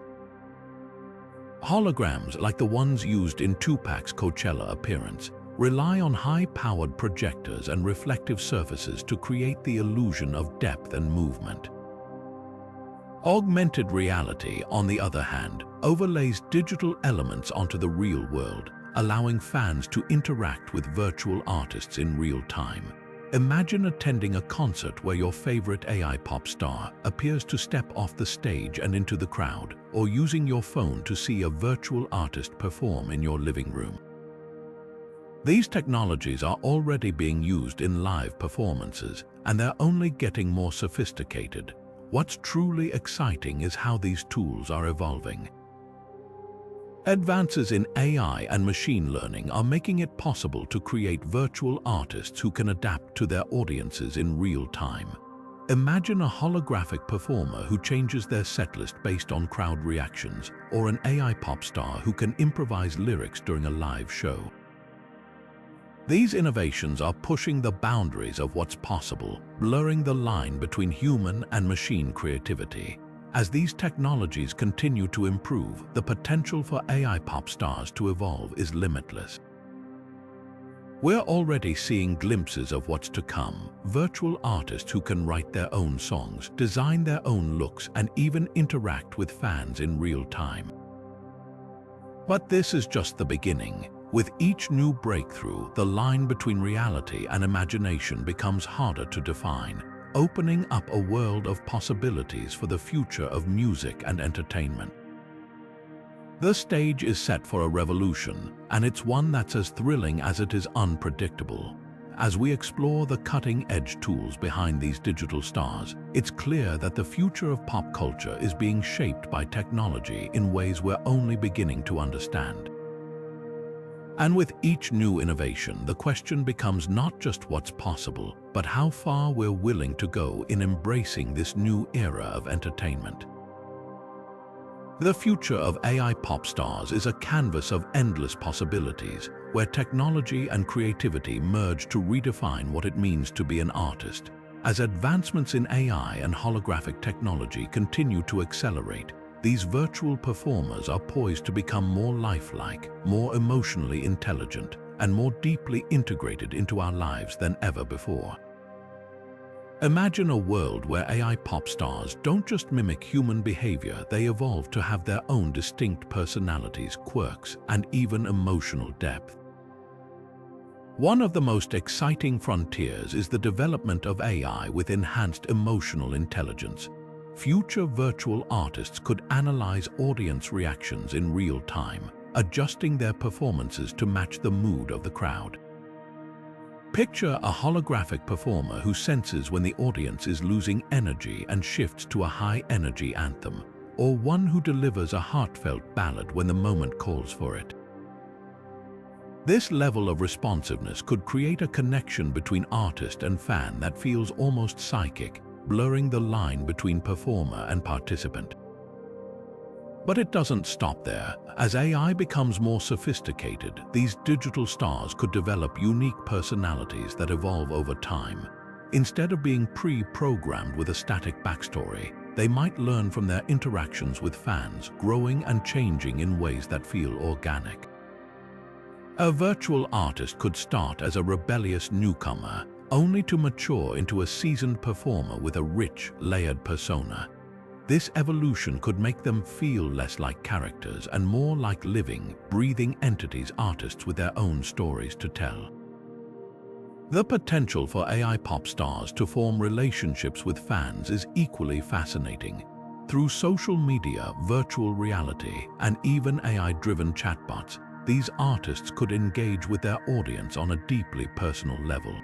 Holograms, like the ones used in Tupac's Coachella appearance, rely on high-powered projectors and reflective surfaces to create the illusion of depth and movement. Augmented reality, on the other hand, overlays digital elements onto the real world, allowing fans to interact with virtual artists in real time. Imagine attending a concert where your favorite AI pop star appears to step off the stage and into the crowd, or using your phone to see a virtual artist perform in your living room. These technologies are already being used in live performances, and they're only getting more sophisticated. What's truly exciting is how these tools are evolving. Advances in AI and machine learning are making it possible to create virtual artists who can adapt to their audiences in real time. Imagine a holographic performer who changes their setlist based on crowd reactions, or an AI pop star who can improvise lyrics during a live show. These innovations are pushing the boundaries of what's possible, blurring the line between human and machine creativity. As these technologies continue to improve, the potential for AI pop stars to evolve is limitless. We're already seeing glimpses of what's to come. Virtual artists who can write their own songs, design their own looks, and even interact with fans in real time. But this is just the beginning. With each new breakthrough, the line between reality and imagination becomes harder to define, opening up a world of possibilities for the future of music and entertainment. The stage is set for a revolution, and it's one that's as thrilling as it is unpredictable. As we explore the cutting-edge tools behind these digital stars, it's clear that the future of pop culture is being shaped by technology in ways we're only beginning to understand. And with each new innovation, the question becomes not just what's possible, but how far we're willing to go in embracing this new era of entertainment. The future of AI pop stars is a canvas of endless possibilities, where technology and creativity merge to redefine what it means to be an artist. As advancements in AI and holographic technology continue to accelerate, these virtual performers are poised to become more lifelike, more emotionally intelligent, and more deeply integrated into our lives than ever before. Imagine a world where AI pop stars don't just mimic human behavior, they evolve to have their own distinct personalities, quirks, and even emotional depth. One of the most exciting frontiers is the development of AI with enhanced emotional intelligence. Future virtual artists could analyze audience reactions in real time, adjusting their performances to match the mood of the crowd. Picture a holographic performer who senses when the audience is losing energy and shifts to a high-energy anthem, or one who delivers a heartfelt ballad when the moment calls for it. This level of responsiveness could create a connection between artist and fan that feels almost psychic, blurring the line between performer and participant. But it doesn't stop there. As AI becomes more sophisticated, these digital stars could develop unique personalities that evolve over time. Instead of being pre-programmed with a static backstory, they might learn from their interactions with fans, growing and changing in ways that feel organic. A virtual artist could start as a rebellious newcomer, only to mature into a seasoned performer with a rich, layered persona. This evolution could make them feel less like characters and more like living, breathing entities, artists with their own stories to tell. The potential for AI pop stars to form relationships with fans is equally fascinating. Through social media, virtual reality, and even AI-driven chatbots, these artists could engage with their audience on a deeply personal level.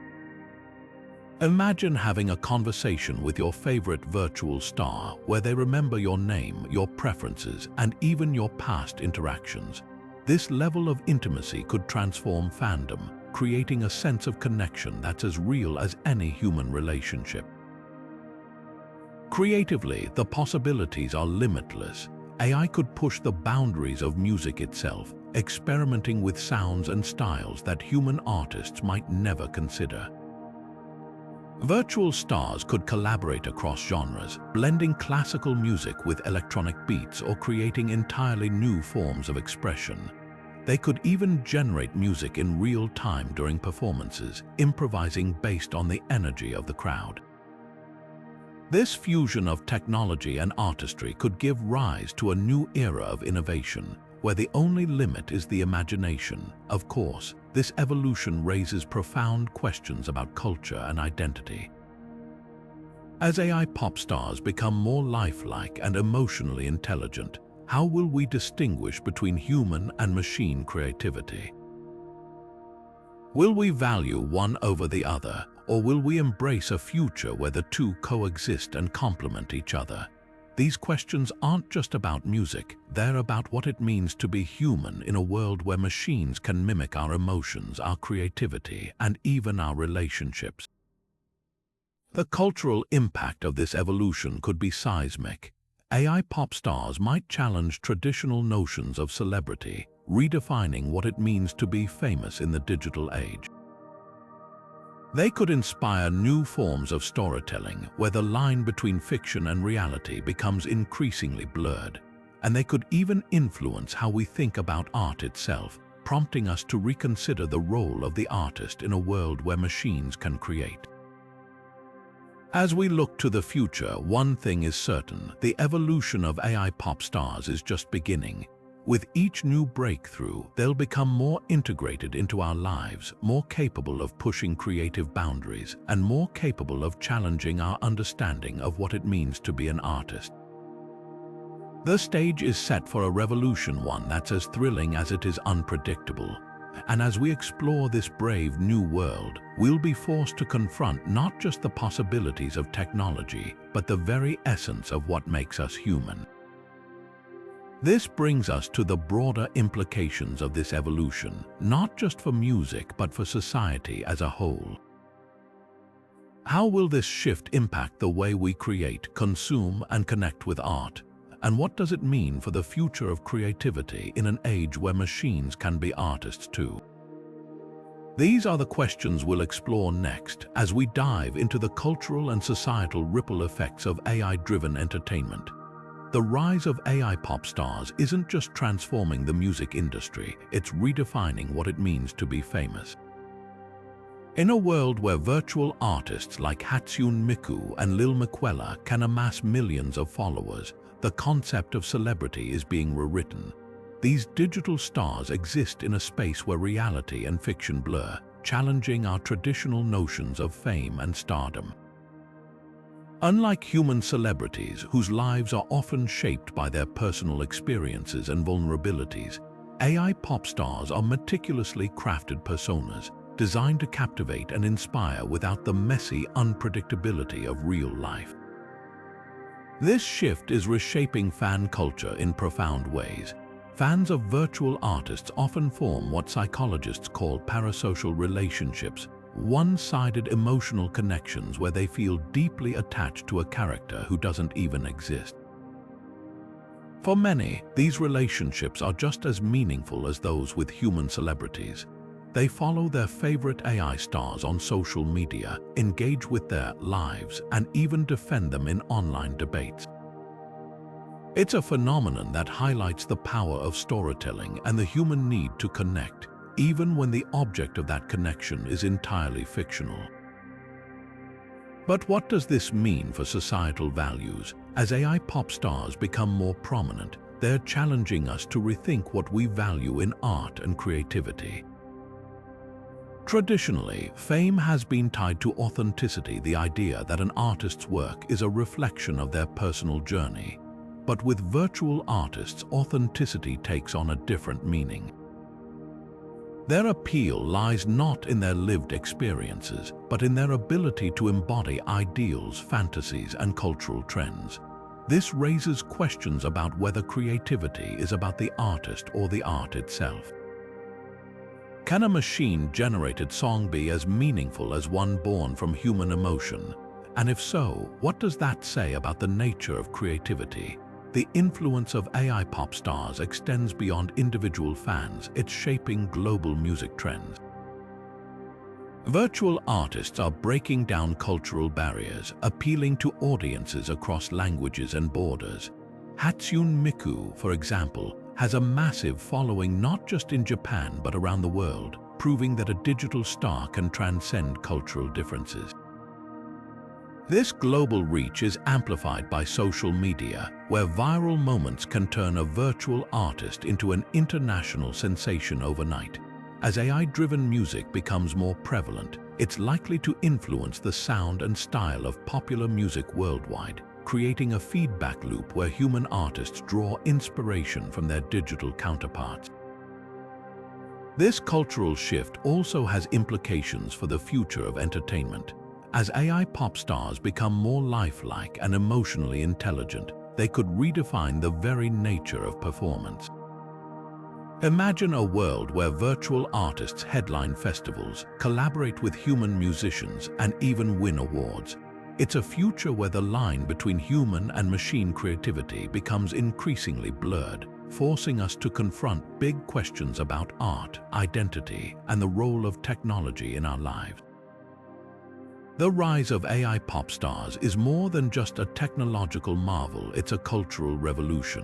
Imagine having a conversation with your favorite virtual star where they remember your name, your preferences, and even your past interactions. This level of intimacy could transform fandom, creating a sense of connection that's as real as any human relationship. Creatively, the possibilities are limitless. AI could push the boundaries of music itself, experimenting with sounds and styles that human artists might never consider. Virtual stars could collaborate across genres, blending classical music with electronic beats or creating entirely new forms of expression. They could even generate music in real time during performances, improvising based on the energy of the crowd. This fusion of technology and artistry could give rise to a new era of innovation, where the only limit is the imagination. Of course, this evolution raises profound questions about culture and identity. As AI pop stars become more lifelike and emotionally intelligent, how will we distinguish between human and machine creativity? Will we value one over the other, or will we embrace a future where the two coexist and complement each other? These questions aren't just about music, they're about what it means to be human in a world where machines can mimic our emotions, our creativity, and even our relationships. The cultural impact of this evolution could be seismic. AI pop stars might challenge traditional notions of celebrity, redefining what it means to be famous in the digital age. They could inspire new forms of storytelling where the line between fiction and reality becomes increasingly blurred, and they could even influence how we think about art itself, prompting us to reconsider the role of the artist in a world where machines can create. As we look to the future, one thing is certain: the evolution of AI pop stars is just beginning. With each new breakthrough, they'll become more integrated into our lives, more capable of pushing creative boundaries, and more capable of challenging our understanding of what it means to be an artist. The stage is set for a revolution, one that's as thrilling as it is unpredictable. And as we explore this brave new world, we'll be forced to confront not just the possibilities of technology, but the very essence of what makes us human. This brings us to the broader implications of this evolution, not just for music, but for society as a whole. How will this shift impact the way we create, consume, and connect with art? And what does it mean for the future of creativity in an age where machines can be artists too? These are the questions we'll explore next as we dive into the cultural and societal ripple effects of AI-driven entertainment. The rise of AI pop stars isn't just transforming the music industry, it's redefining what it means to be famous. In a world where virtual artists like Hatsune Miku and Lil Miquela can amass millions of followers, the concept of celebrity is being rewritten. These digital stars exist in a space where reality and fiction blur, challenging our traditional notions of fame and stardom. Unlike human celebrities, whose lives are often shaped by their personal experiences and vulnerabilities, AI pop stars are meticulously crafted personas, designed to captivate and inspire without the messy unpredictability of real life. This shift is reshaping fan culture in profound ways. Fans of virtual artists often form what psychologists call parasocial relationships, one-sided emotional connections where they feel deeply attached to a character who doesn't even exist. For many, these relationships are just as meaningful as those with human celebrities. They follow their favorite AI stars on social media, engage with their lives, and even defend them in online debates. It's a phenomenon that highlights the power of storytelling and the human need to connect, even when the object of that connection is entirely fictional. But what does this mean for societal values? As AI pop stars become more prominent, they're challenging us to rethink what we value in art and creativity. Traditionally, fame has been tied to authenticity, the idea that an artist's work is a reflection of their personal journey. But with virtual artists, authenticity takes on a different meaning. Their appeal lies not in their lived experiences, but in their ability to embody ideals, fantasies, and cultural trends. This raises questions about whether creativity is about the artist or the art itself. Can a machine-generated song be as meaningful as one born from human emotion? And if so, what does that say about the nature of creativity? The influence of AI pop stars extends beyond individual fans, it's shaping global music trends. Virtual artists are breaking down cultural barriers, appealing to audiences across languages and borders. Hatsune Miku, for example, has a massive following not just in Japan but around the world, proving that a digital star can transcend cultural differences. This global reach is amplified by social media, where viral moments can turn a virtual artist into an international sensation overnight. As AI-driven music becomes more prevalent, it's likely to influence the sound and style of popular music worldwide, creating a feedback loop where human artists draw inspiration from their digital counterparts. This cultural shift also has implications for the future of entertainment. As AI pop stars become more lifelike and emotionally intelligent, they could redefine the very nature of performance. Imagine a world where virtual artists headline festivals, collaborate with human musicians, and even win awards. It's a future where the line between human and machine creativity becomes increasingly blurred, forcing us to confront big questions about art, identity, and the role of technology in our lives. The rise of AI pop stars is more than just a technological marvel, it's a cultural revolution.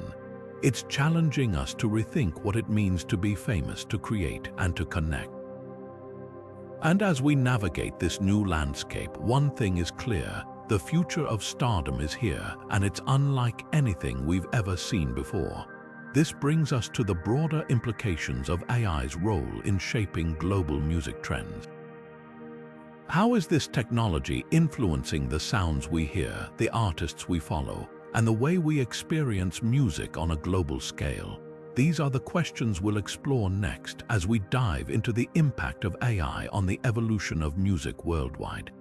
It's challenging us to rethink what it means to be famous, to create, and to connect. And as we navigate this new landscape, one thing is clear: the future of stardom is here, and it's unlike anything we've ever seen before. This brings us to the broader implications of AI's role in shaping global music trends. How is this technology influencing the sounds we hear, the artists we follow, and the way we experience music on a global scale? These are the questions we'll explore next as we dive into the impact of AI on the evolution of music worldwide.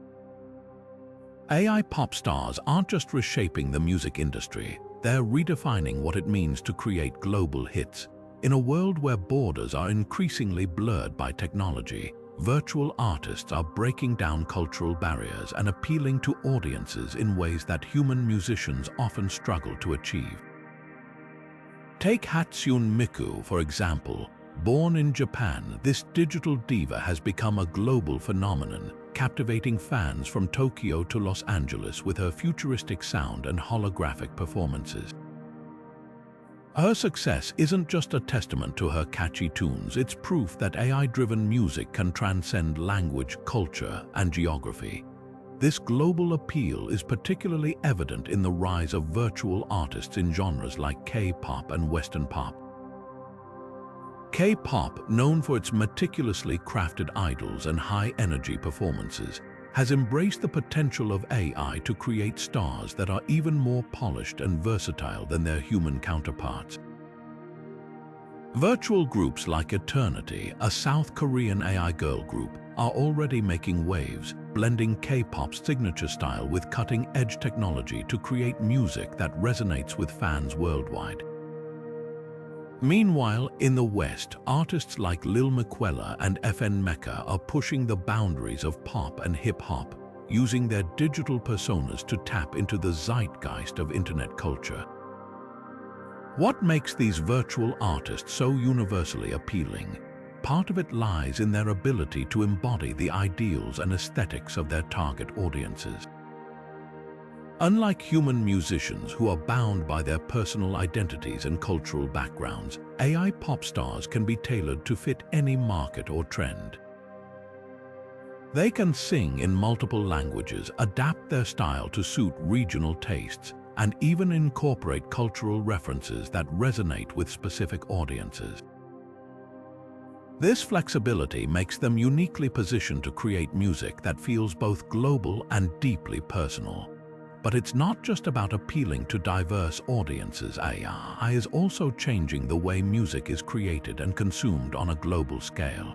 AI pop stars aren't just reshaping the music industry, they're redefining what it means to create global hits. In a world where borders are increasingly blurred by technology, virtual artists are breaking down cultural barriers and appealing to audiences in ways that human musicians often struggle to achieve. Take Hatsune Miku, for example. Born in Japan, this digital diva has become a global phenomenon, captivating fans from Tokyo to Los Angeles with her futuristic sound and holographic performances. Her success isn't just a testament to her catchy tunes, it's proof that AI-driven music can transcend language, culture, and geography. This global appeal is particularly evident in the rise of virtual artists in genres like K-pop and Western pop. K-pop, known for its meticulously crafted idols and high-energy performances, has embraced the potential of AI to create stars that are even more polished and versatile than their human counterparts. Virtual groups like Eternity, a South Korean AI girl group, are already making waves, blending K-pop's signature style with cutting-edge technology to create music that resonates with fans worldwide. Meanwhile, in the West, artists like Lil Miquela and FN Meka are pushing the boundaries of pop and hip-hop, using their digital personas to tap into the zeitgeist of internet culture. What makes these virtual artists so universally appealing? Part of it lies in their ability to embody the ideals and aesthetics of their target audiences. Unlike human musicians who are bound by their personal identities and cultural backgrounds, AI pop stars can be tailored to fit any market or trend. They can sing in multiple languages, adapt their style to suit regional tastes, and even incorporate cultural references that resonate with specific audiences. This flexibility makes them uniquely positioned to create music that feels both global and deeply personal. But it's not just about appealing to diverse audiences. AI is also changing the way music is created and consumed on a global scale.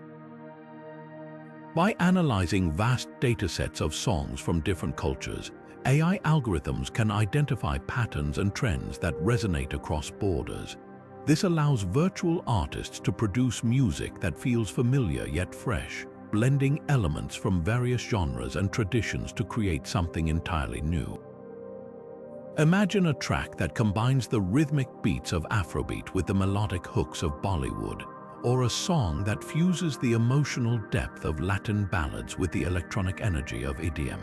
By analyzing vast datasets of songs from different cultures, AI algorithms can identify patterns and trends that resonate across borders. This allows virtual artists to produce music that feels familiar yet fresh, blending elements from various genres and traditions to create something entirely new. Imagine a track that combines the rhythmic beats of Afrobeat with the melodic hooks of Bollywood, or a song that fuses the emotional depth of Latin ballads with the electronic energy of EDM.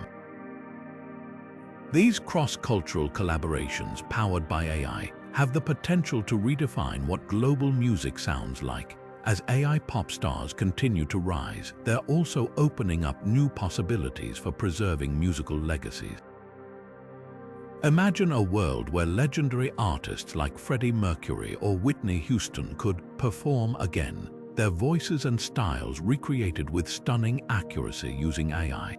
These cross-cultural collaborations, powered by AI, have the potential to redefine what global music sounds like. As AI pop stars continue to rise, they're also opening up new possibilities for preserving musical legacies. Imagine a world where legendary artists like Freddie Mercury or Whitney Houston could perform again, their voices and styles recreated with stunning accuracy using AI.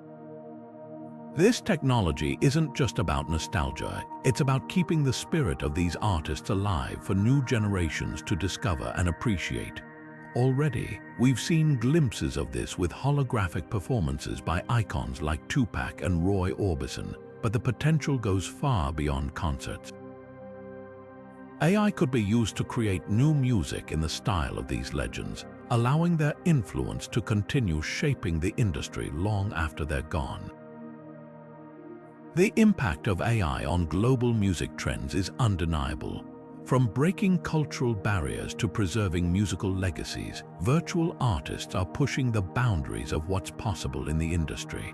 This technology isn't just about nostalgia, it's about keeping the spirit of these artists alive for new generations to discover and appreciate. Already, we've seen glimpses of this with holographic performances by icons like Tupac and Roy Orbison, but the potential goes far beyond concerts. AI could be used to create new music in the style of these legends, allowing their influence to continue shaping the industry long after they're gone. The impact of AI on global music trends is undeniable. From breaking cultural barriers to preserving musical legacies, virtual artists are pushing the boundaries of what's possible in the industry.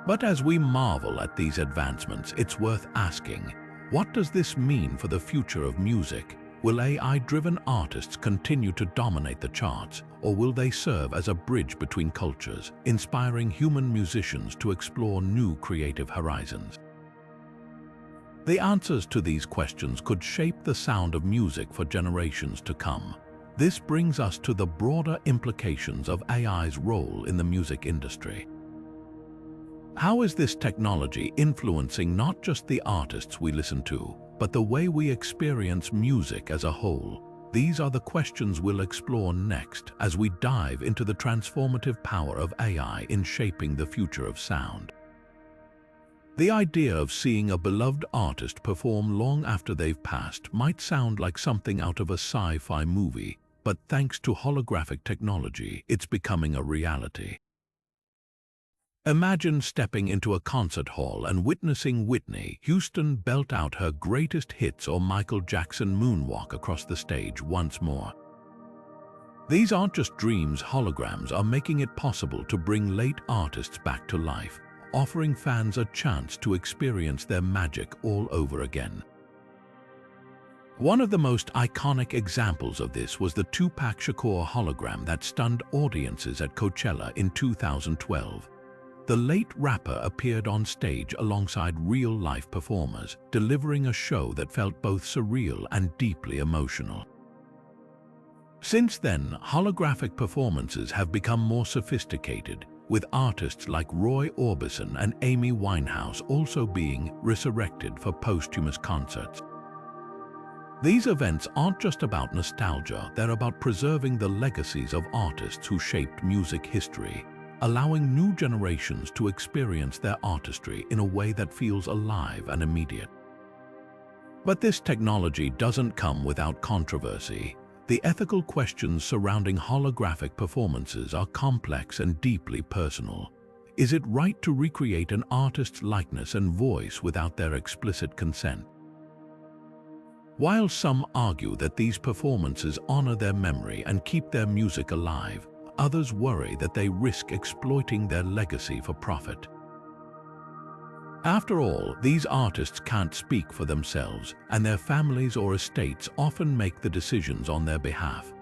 But as we marvel at these advancements, it's worth asking, what does this mean for the future of music? Will AI-driven artists continue to dominate the charts, or will they serve as a bridge between cultures, inspiring human musicians to explore new creative horizons? The answers to these questions could shape the sound of music for generations to come. This brings us to the broader implications of AI's role in the music industry. How is this technology influencing not just the artists we listen to, but the way we experience music as a whole? These are the questions we'll explore next as we dive into the transformative power of AI in shaping the future of sound. The idea of seeing a beloved artist perform long after they've passed might sound like something out of a sci-fi movie, but thanks to holographic technology, it's becoming a reality. Imagine stepping into a concert hall and witnessing Whitney Houston belt out her greatest hits or Michael Jackson moonwalk across the stage once more. These aren't just dreams. Holograms are making it possible to bring late artists back to life, offering fans a chance to experience their magic all over again. One of the most iconic examples of this was the Tupac Shakur hologram that stunned audiences at Coachella in 2012. The late rapper appeared on stage alongside real-life performers, delivering a show that felt both surreal and deeply emotional. Since then, holographic performances have become more sophisticated, with artists like Roy Orbison and Amy Winehouse also being resurrected for posthumous concerts. These events aren't just about nostalgia, they're about preserving the legacies of artists who shaped music history, allowing new generations to experience their artistry in a way that feels alive and immediate. But this technology doesn't come without controversy. The ethical questions surrounding holographic performances are complex and deeply personal. Is it right to recreate an artist's likeness and voice without their explicit consent? While some argue that these performances honor their memory and keep their music alive, others worry that they risk exploiting their legacy for profit. After all, these artists can't speak for themselves, and their families or estates often make the decisions on their behalf.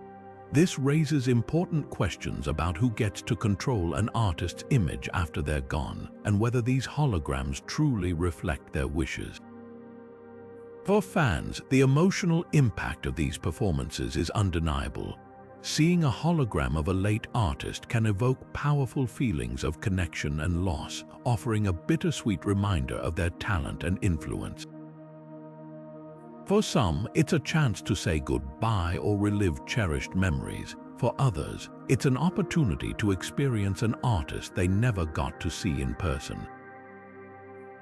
This raises important questions about who gets to control an artist's image after they're gone, and whether these holograms truly reflect their wishes. For fans, the emotional impact of these performances is undeniable. Seeing a hologram of a late artist can evoke powerful feelings of connection and loss, offering a bittersweet reminder of their talent and influence. For some, it's a chance to say goodbye or relive cherished memories. For others, it's an opportunity to experience an artist they never got to see in person.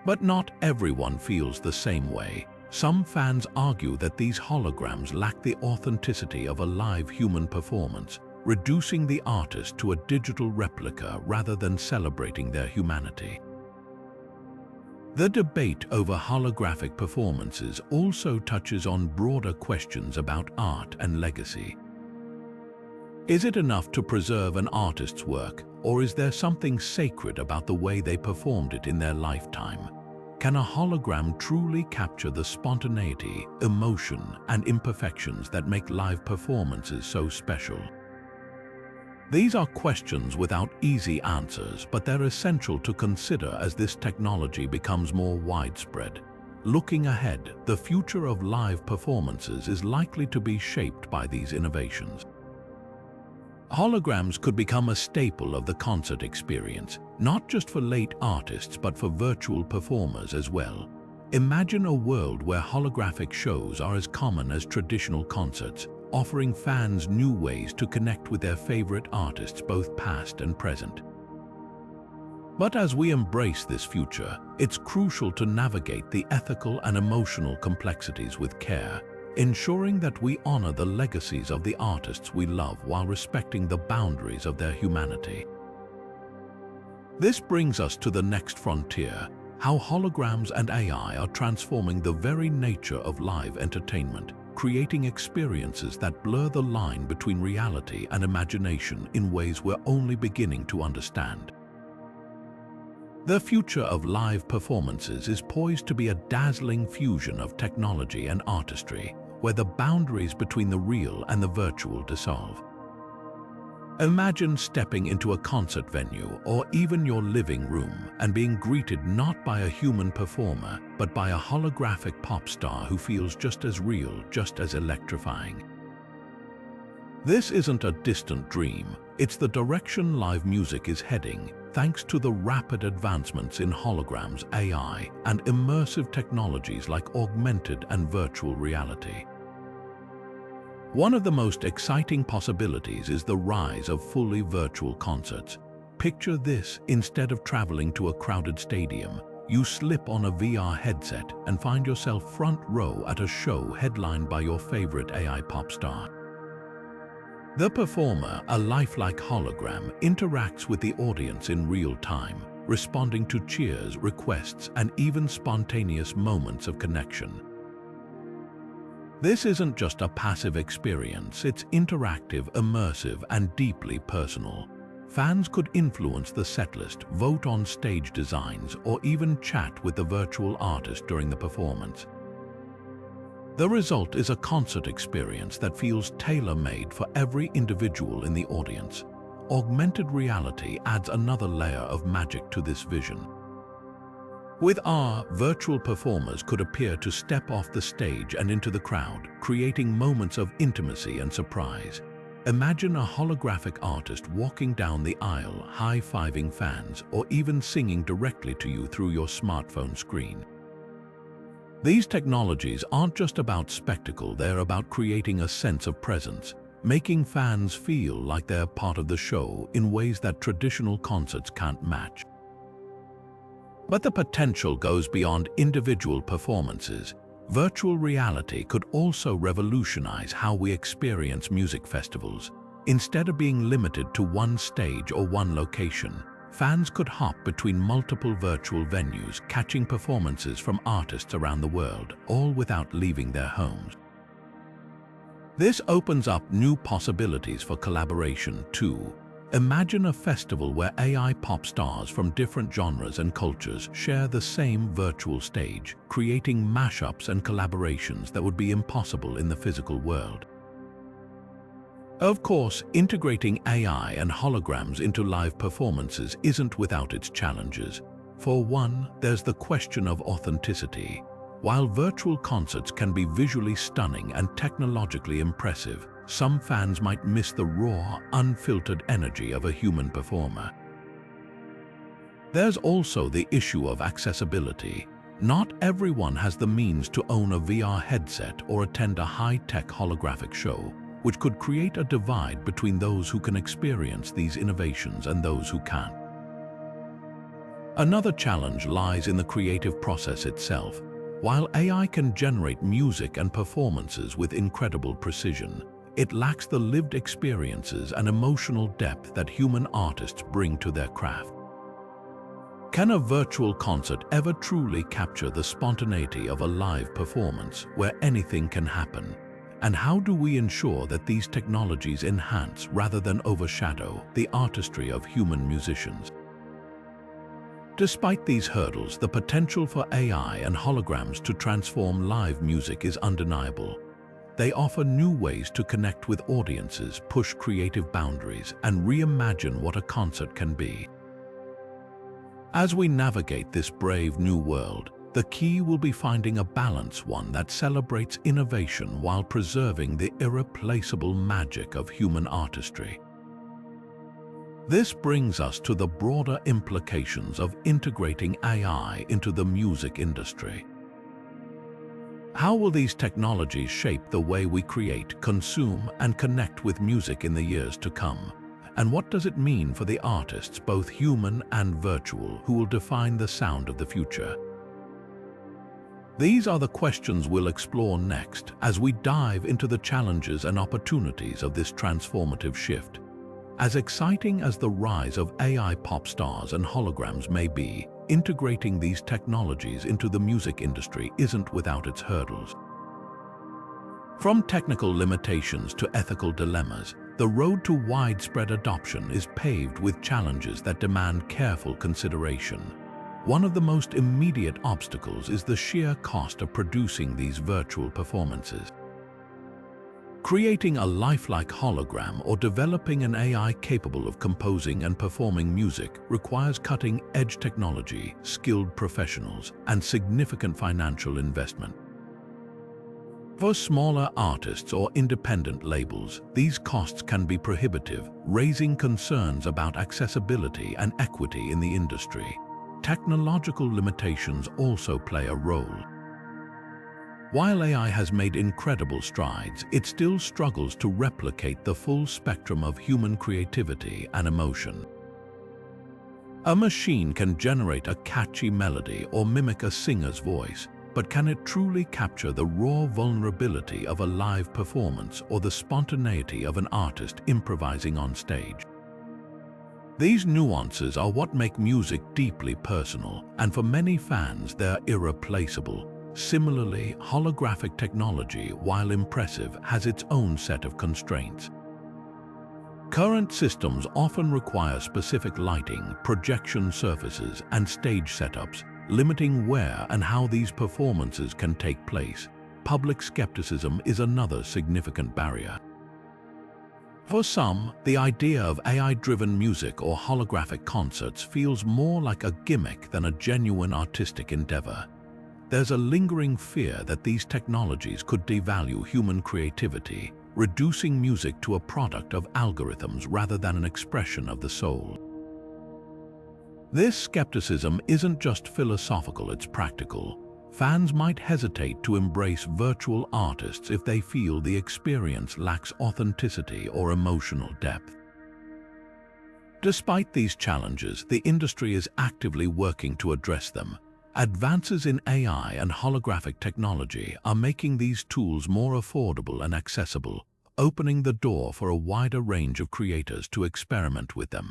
But not everyone feels the same way. Some fans argue that these holograms lack the authenticity of a live human performance, reducing the artist to a digital replica rather than celebrating their humanity. The debate over holographic performances also touches on broader questions about art and legacy. Is it enough to preserve an artist's work, or is there something sacred about the way they performed it in their lifetime? Can a hologram truly capture the spontaneity, emotion, and imperfections that make live performances so special? These are questions without easy answers, but they're essential to consider as this technology becomes more widespread. Looking ahead, the future of live performances is likely to be shaped by these innovations. Holograms could become a staple of the concert experience, not just for late artists but for virtual performers as well. Imagine a world where holographic shows are as common as traditional concerts, offering fans new ways to connect with their favorite artists both past and present. But as we embrace this future, it's crucial to navigate the ethical and emotional complexities with care, ensuring that we honor the legacies of the artists we love while respecting the boundaries of their humanity. This brings us to the next frontier: how holograms and AI are transforming the very nature of live entertainment, creating experiences that blur the line between reality and imagination in ways we're only beginning to understand. The future of live performances is poised to be a dazzling fusion of technology and artistry, where the boundaries between the real and the virtual dissolve. Imagine stepping into a concert venue or even your living room and being greeted not by a human performer, but by a holographic pop star who feels just as real, just as electrifying. This isn't a distant dream, it's the direction live music is heading, thanks to the rapid advancements in holograms, AI, and immersive technologies like augmented and virtual reality. One of the most exciting possibilities is the rise of fully virtual concerts. Picture this: instead of traveling to a crowded stadium, you slip on a VR headset and find yourself front row at a show headlined by your favorite AI pop star. The performer, a lifelike hologram, interacts with the audience in real time, responding to cheers, requests, and even spontaneous moments of connection. This isn't just a passive experience, it's interactive, immersive, and deeply personal. Fans could influence the setlist, vote on stage designs, or even chat with the virtual artist during the performance. The result is a concert experience that feels tailor-made for every individual in the audience. Augmented reality adds another layer of magic to this vision. With AR, virtual performers could appear to step off the stage and into the crowd, creating moments of intimacy and surprise. Imagine a holographic artist walking down the aisle, high-fiving fans, or even singing directly to you through your smartphone screen. These technologies aren't just about spectacle, they're about creating a sense of presence, making fans feel like they're part of the show in ways that traditional concerts can't match. But the potential goes beyond individual performances. Virtual reality could also revolutionize how we experience music festivals. Instead of being limited to one stage or one location, fans could hop between multiple virtual venues, catching performances from artists around the world, all without leaving their homes. This opens up new possibilities for collaboration too. Imagine a festival where AI pop stars from different genres and cultures share the same virtual stage, creating mashups and collaborations that would be impossible in the physical world. Of course, integrating AI and holograms into live performances isn't without its challenges. For one, there's the question of authenticity. While virtual concerts can be visually stunning and technologically impressive, some fans might miss the raw, unfiltered energy of a human performer. There's also the issue of accessibility. Not everyone has the means to own a VR headset or attend a high-tech holographic show, which could create a divide between those who can experience these innovations and those who can't. Another challenge lies in the creative process itself. While AI can generate music and performances with incredible precision, it lacks the lived experiences and emotional depth that human artists bring to their craft. Can a virtual concert ever truly capture the spontaneity of a live performance where anything can happen? And how do we ensure that these technologies enhance rather than overshadow the artistry of human musicians? Despite these hurdles, the potential for AI and holograms to transform live music is undeniable. They offer new ways to connect with audiences, push creative boundaries, and reimagine what a concert can be. As we navigate this brave new world, the key will be finding a balance, one that celebrates innovation while preserving the irreplaceable magic of human artistry. This brings us to the broader implications of integrating AI into the music industry. How will these technologies shape the way we create, consume, and connect with music in the years to come? And what does it mean for the artists, both human and virtual, who will define the sound of the future? These are the questions we'll explore next as we dive into the challenges and opportunities of this transformative shift. As exciting as the rise of AI pop stars and holograms may be, integrating these technologies into the music industry isn't without its hurdles. From technical limitations to ethical dilemmas, the road to widespread adoption is paved with challenges that demand careful consideration. One of the most immediate obstacles is the sheer cost of producing these virtual performances. Creating a lifelike hologram or developing an AI capable of composing and performing music requires cutting-edge technology, skilled professionals, and significant financial investment. For smaller artists or independent labels, these costs can be prohibitive, raising concerns about accessibility and equity in the industry. Technological limitations also play a role. While AI has made incredible strides, it still struggles to replicate the full spectrum of human creativity and emotion. A machine can generate a catchy melody or mimic a singer's voice, but can it truly capture the raw vulnerability of a live performance or the spontaneity of an artist improvising on stage? These nuances are what make music deeply personal, and for many fans, they're irreplaceable. Similarly, holographic technology, while impressive, has its own set of constraints. Current systems often require specific lighting, projection surfaces, and stage setups, limiting where and how these performances can take place. Public skepticism is another significant barrier. For some, the idea of AI-driven music or holographic concerts feels more like a gimmick than a genuine artistic endeavor. There's a lingering fear that these technologies could devalue human creativity, reducing music to a product of algorithms rather than an expression of the soul. This skepticism isn't just philosophical, it's practical. Fans might hesitate to embrace virtual artists if they feel the experience lacks authenticity or emotional depth. Despite these challenges, the industry is actively working to address them. Advances in AI and holographic technology are making these tools more affordable and accessible, opening the door for a wider range of creators to experiment with them.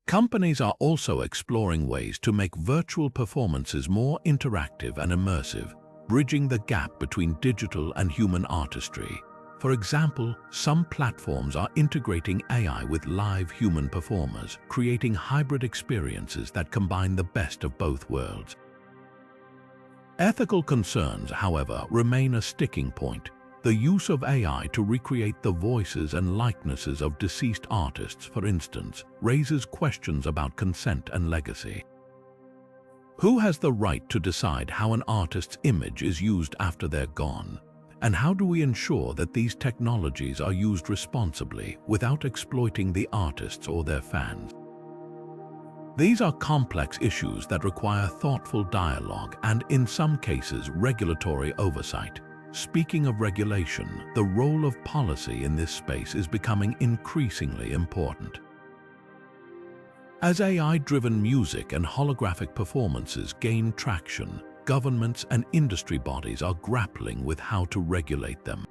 Companies are also exploring ways to make virtual performances more interactive and immersive, bridging the gap between digital and human artistry. For example, some platforms are integrating AI with live human performers, creating hybrid experiences that combine the best of both worlds. Ethical concerns, however, remain a sticking point. The use of AI to recreate the voices and likenesses of deceased artists, for instance, raises questions about consent and legacy. Who has the right to decide how an artist's image is used after they're gone? And how do we ensure that these technologies are used responsibly without exploiting the artists or their fans? These are complex issues that require thoughtful dialogue and, in some cases, regulatory oversight. Speaking of regulation, the role of policy in this space is becoming increasingly important. As AI-driven music and holographic performances gain traction, governments and industry bodies are grappling with how to regulate them.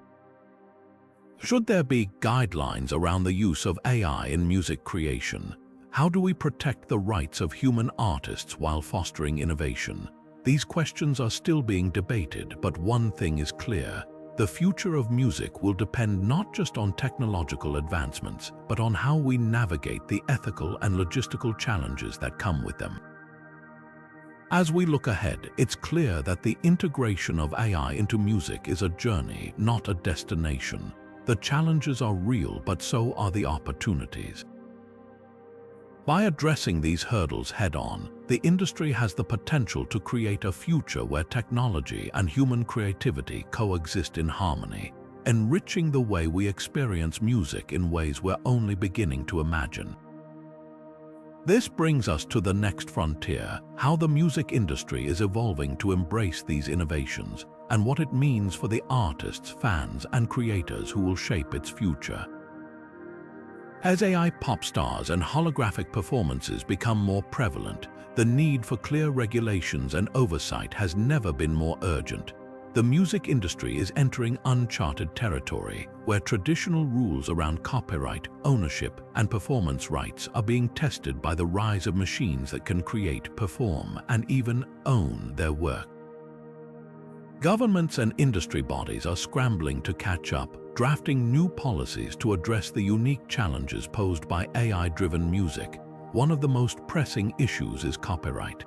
Should there be guidelines around the use of AI in music creation? How do we protect the rights of human artists while fostering innovation? These questions are still being debated, but one thing is clear: the future of music will depend not just on technological advancements, but on how we navigate the ethical and logistical challenges that come with them. As we look ahead, it's clear that the integration of AI into music is a journey, not a destination. The challenges are real, but so are the opportunities. By addressing these hurdles head-on, the industry has the potential to create a future where technology and human creativity coexist in harmony, enriching the way we experience music in ways we're only beginning to imagine. This brings us to the next frontier: how the music industry is evolving to embrace these innovations, and what it means for the artists, fans, and creators who will shape its future. As AI pop stars and holographic performances become more prevalent, the need for clear regulations and oversight has never been more urgent. the music industry is entering uncharted territory where traditional rules around copyright, ownership, and performance rights are being tested by the rise of machines that can create, perform, and even own their work. Governments and industry bodies are scrambling to catch up, drafting new policies to address the unique challenges posed by AI-driven music. One of the most pressing issues is copyright.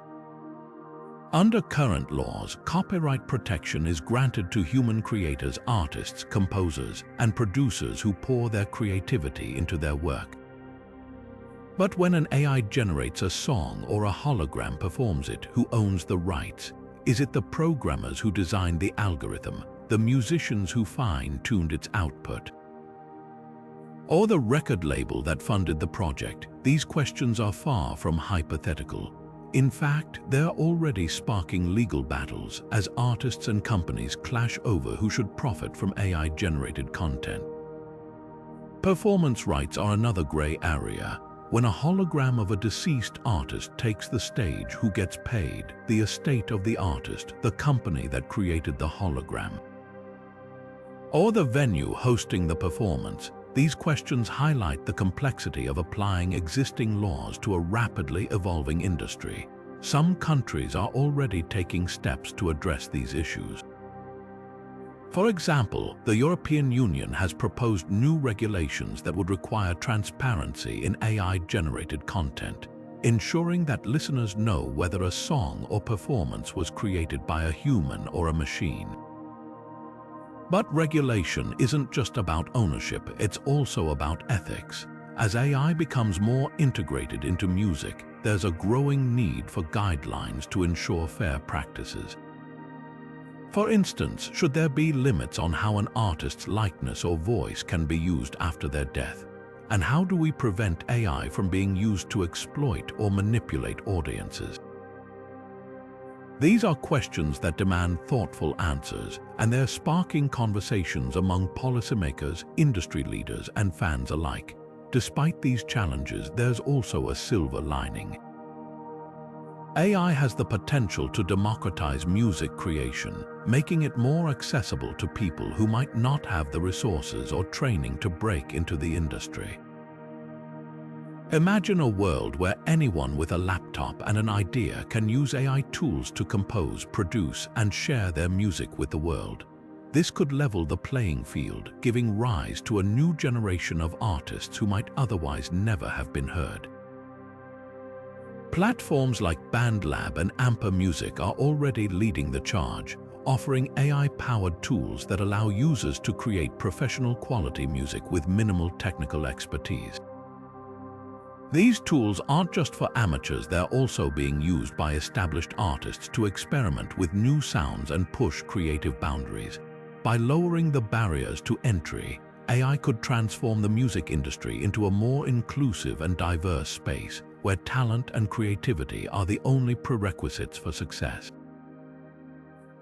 Under current laws, copyright protection is granted to human creators, artists, composers, and producers who pour their creativity into their work. But when an AI generates a song or a hologram performs it, who owns the rights? Is it the programmers who designed the algorithm, the musicians who fine-tuned its output, or the record label that funded the project? These questions are far from hypothetical. In fact, they're already sparking legal battles as artists and companies clash over who should profit from AI-generated content. Performance rights are another gray area. When a hologram of a deceased artist takes the stage, who gets paid? The estate of the artist, the company that created the hologram, or the venue hosting the performance? These questions highlight the complexity of applying existing laws to a rapidly evolving industry. Some countries are already taking steps to address these issues. For example, the European Union has proposed new regulations that would require transparency in AI-generated content, ensuring that listeners know whether a song or performance was created by a human or a machine. But regulation isn't just about ownership, it's also about ethics. As AI becomes more integrated into music, there's a growing need for guidelines to ensure fair practices. For instance, should there be limits on how an artist's likeness or voice can be used after their death? And how do we prevent AI from being used to exploit or manipulate audiences? These are questions that demand thoughtful answers, and they're sparking conversations among policymakers, industry leaders, and fans alike. Despite these challenges, there's also a silver lining. AI has the potential to democratize music creation, making it more accessible to people who might not have the resources or training to break into the industry. Imagine a world where anyone with a laptop and an idea can use AI tools to compose, produce, and share their music with the world. This could level the playing field, giving rise to a new generation of artists who might otherwise never have been heard. Platforms like BandLab and Amper Music are already leading the charge, offering AI-powered tools that allow users to create professional quality music with minimal technical expertise. These tools aren't just for amateurs, they're also being used by established artists to experiment with new sounds and push creative boundaries. By lowering the barriers to entry, AI could transform the music industry into a more inclusive and diverse space, where talent and creativity are the only prerequisites for success.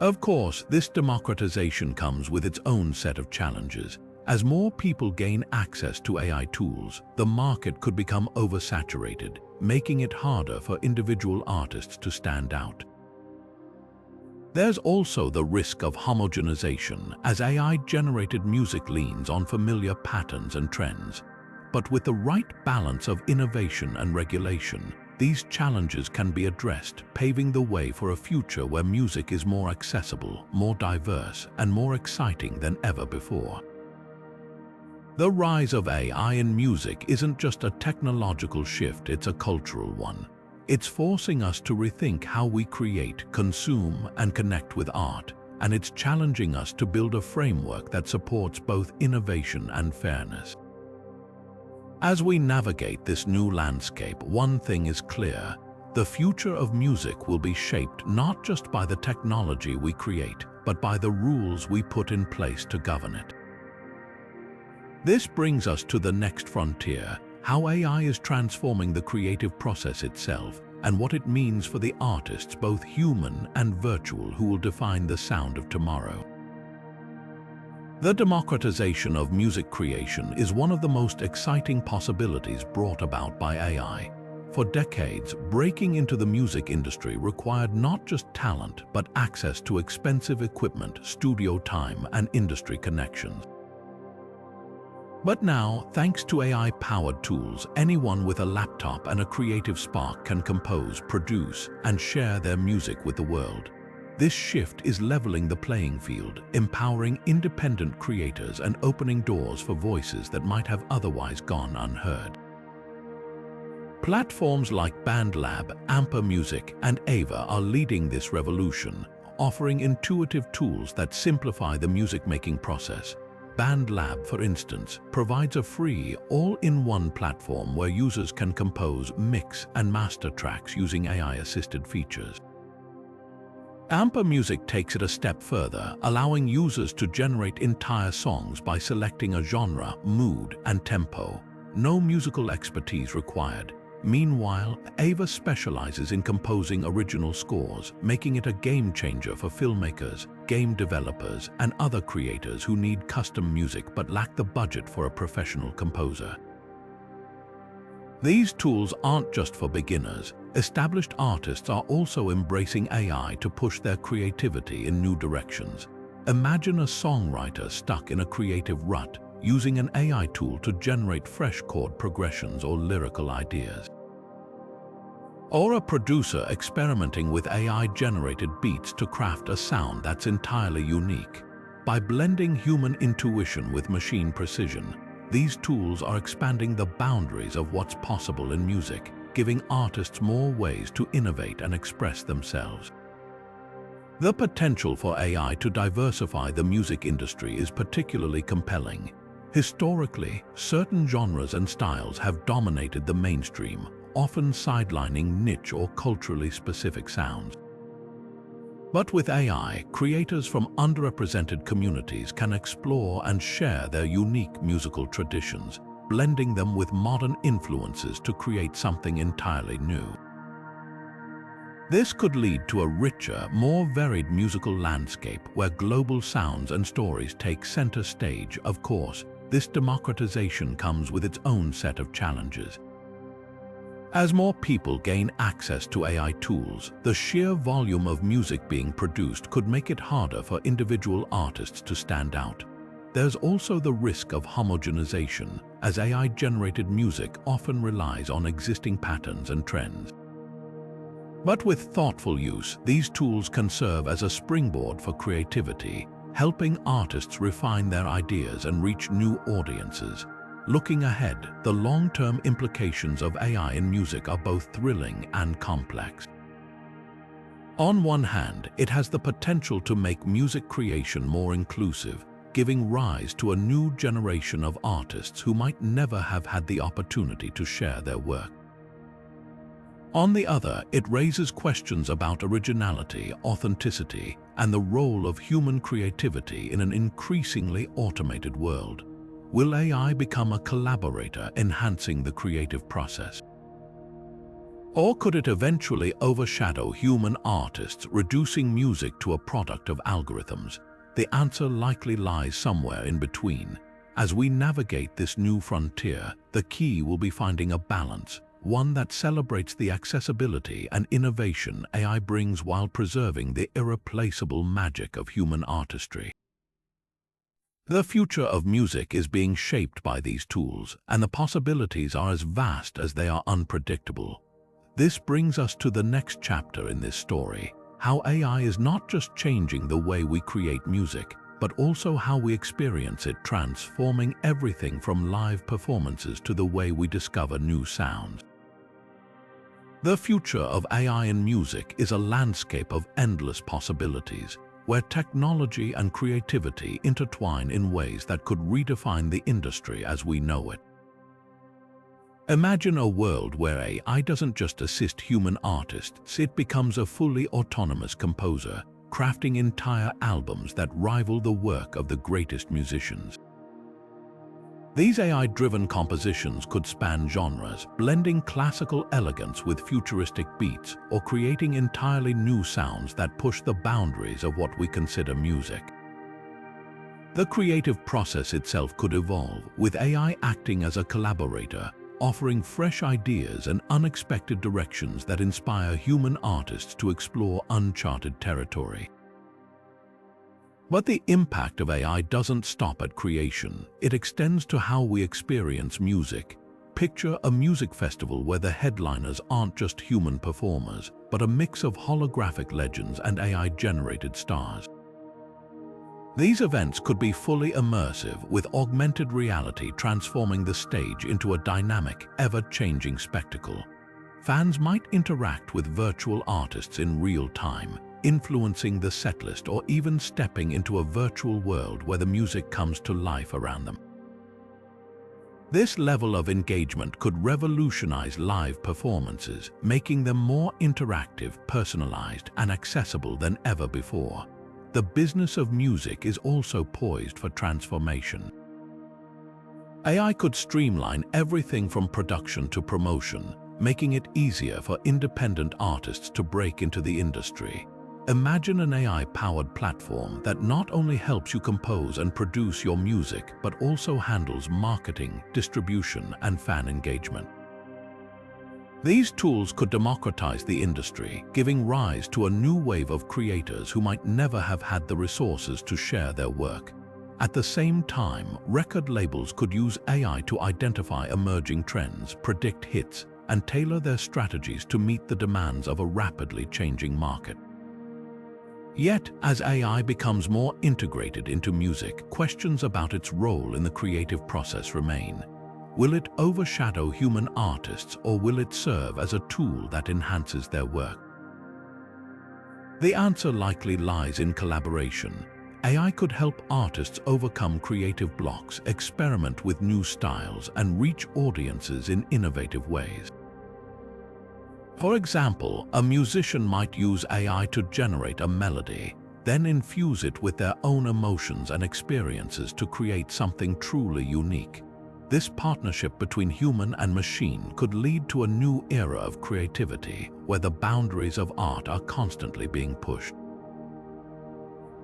Of course, this democratization comes with its own set of challenges. As more people gain access to AI tools, the market could become oversaturated, making it harder for individual artists to stand out. There's also the risk of homogenization, as AI-generated music leans on familiar patterns and trends. But with the right balance of innovation and regulation, these challenges can be addressed, paving the way for a future where music is more accessible, more diverse, and more exciting than ever before. The rise of AI in music isn't just a technological shift, it's a cultural one. It's forcing us to rethink how we create, consume, and connect with art, and it's challenging us to build a framework that supports both innovation and fairness. As we navigate this new landscape, one thing is clear: the future of music will be shaped not just by the technology we create, but by the rules we put in place to govern it. This brings us to the next frontier: how AI is transforming the creative process itself, and what it means for the artists, both human and virtual, who will define the sound of tomorrow. The democratization of music creation is one of the most exciting possibilities brought about by AI. For decades, breaking into the music industry required not just talent, but access to expensive equipment, studio time, and industry connections. But now, thanks to AI-powered tools, anyone with a laptop and a creative spark can compose, produce, and share their music with the world. This shift is leveling the playing field, empowering independent creators and opening doors for voices that might have otherwise gone unheard. Platforms like BandLab, Amper Music, and Ava are leading this revolution, offering intuitive tools that simplify the music-making process. BandLab, for instance, provides a free, all-in-one platform where users can compose, mix, and master tracks using AI-assisted features. Amper Music takes it a step further, allowing users to generate entire songs by selecting a genre, mood, and tempo. No musical expertise required. Meanwhile, Ava specializes in composing original scores, making it a game-changer for filmmakers, game developers, and other creators who need custom music but lack the budget for a professional composer. These tools aren't just for beginners. Established artists are also embracing AI to push their creativity in new directions. Imagine a songwriter stuck in a creative rut, using an AI tool to generate fresh chord progressions or lyrical ideas. Or a producer experimenting with AI-generated beats to craft a sound that's entirely unique. By blending human intuition with machine precision, these tools are expanding the boundaries of what's possible in music, giving artists more ways to innovate and express themselves. The potential for AI to diversify the music industry is particularly compelling. Historically, certain genres and styles have dominated the mainstream, often sidelining niche or culturally specific sounds. But with AI, creators from underrepresented communities can explore and share their unique musical traditions, blending them with modern influences to create something entirely new. This could lead to a richer, more varied musical landscape where global sounds and stories take center stage. Of course, this democratization comes with its own set of challenges. As more people gain access to AI tools, the sheer volume of music being produced could make it harder for individual artists to stand out. There's also the risk of homogenization, as AI-generated music often relies on existing patterns and trends. But with thoughtful use, these tools can serve as a springboard for creativity, helping artists refine their ideas and reach new audiences. Looking ahead, the long-term implications of AI in music are both thrilling and complex. On one hand, it has the potential to make music creation more inclusive, giving rise to a new generation of artists who might never have had the opportunity to share their work. On the other, it raises questions about originality, authenticity, and the role of human creativity in an increasingly automated world. Will AI become a collaborator enhancing the creative process? Or could it eventually overshadow human artists, reducing music to a product of algorithms? The answer likely lies somewhere in between. As we navigate this new frontier, the key will be finding a balance, one that celebrates the accessibility and innovation AI brings while preserving the irreplaceable magic of human artistry. The future of music is being shaped by these tools, and the possibilities are as vast as they are unpredictable. This brings us to the next chapter in this story, how AI is not just changing the way we create music, but also how we experience it, transforming everything from live performances to the way we discover new sounds. The future of AI in music is a landscape of endless possibilities, where technology and creativity intertwine in ways that could redefine the industry as we know it. Imagine a world where AI doesn't just assist human artists, it becomes a fully autonomous composer, crafting entire albums that rival the work of the greatest musicians. These AI-driven compositions could span genres, blending classical elegance with futuristic beats or creating entirely new sounds that push the boundaries of what we consider music. The creative process itself could evolve, with AI acting as a collaborator, offering fresh ideas and unexpected directions that inspire human artists to explore uncharted territory. But the impact of AI doesn't stop at creation. It extends to how we experience music. Picture a music festival where the headliners aren't just human performers, but a mix of holographic legends and AI-generated stars. These events could be fully immersive, with augmented reality transforming the stage into a dynamic, ever-changing spectacle. Fans might interact with virtual artists in real time, influencing the setlist or even stepping into a virtual world where the music comes to life around them. This level of engagement could revolutionize live performances, making them more interactive, personalized, and accessible than ever before. The business of music is also poised for transformation. AI could streamline everything from production to promotion, making it easier for independent artists to break into the industry. Imagine an AI-powered platform that not only helps you compose and produce your music, but also handles marketing, distribution, and fan engagement. These tools could democratize the industry, giving rise to a new wave of creators who might never have had the resources to share their work. At the same time, record labels could use AI to identify emerging trends, predict hits, and tailor their strategies to meet the demands of a rapidly changing market. Yet, as AI becomes more integrated into music, questions about its role in the creative process remain. Will it overshadow human artists, or will it serve as a tool that enhances their work? The answer likely lies in collaboration. AI could help artists overcome creative blocks, experiment with new styles, and reach audiences in innovative ways. For example, a musician might use AI to generate a melody, then infuse it with their own emotions and experiences to create something truly unique. This partnership between human and machine could lead to a new era of creativity, where the boundaries of art are constantly being pushed.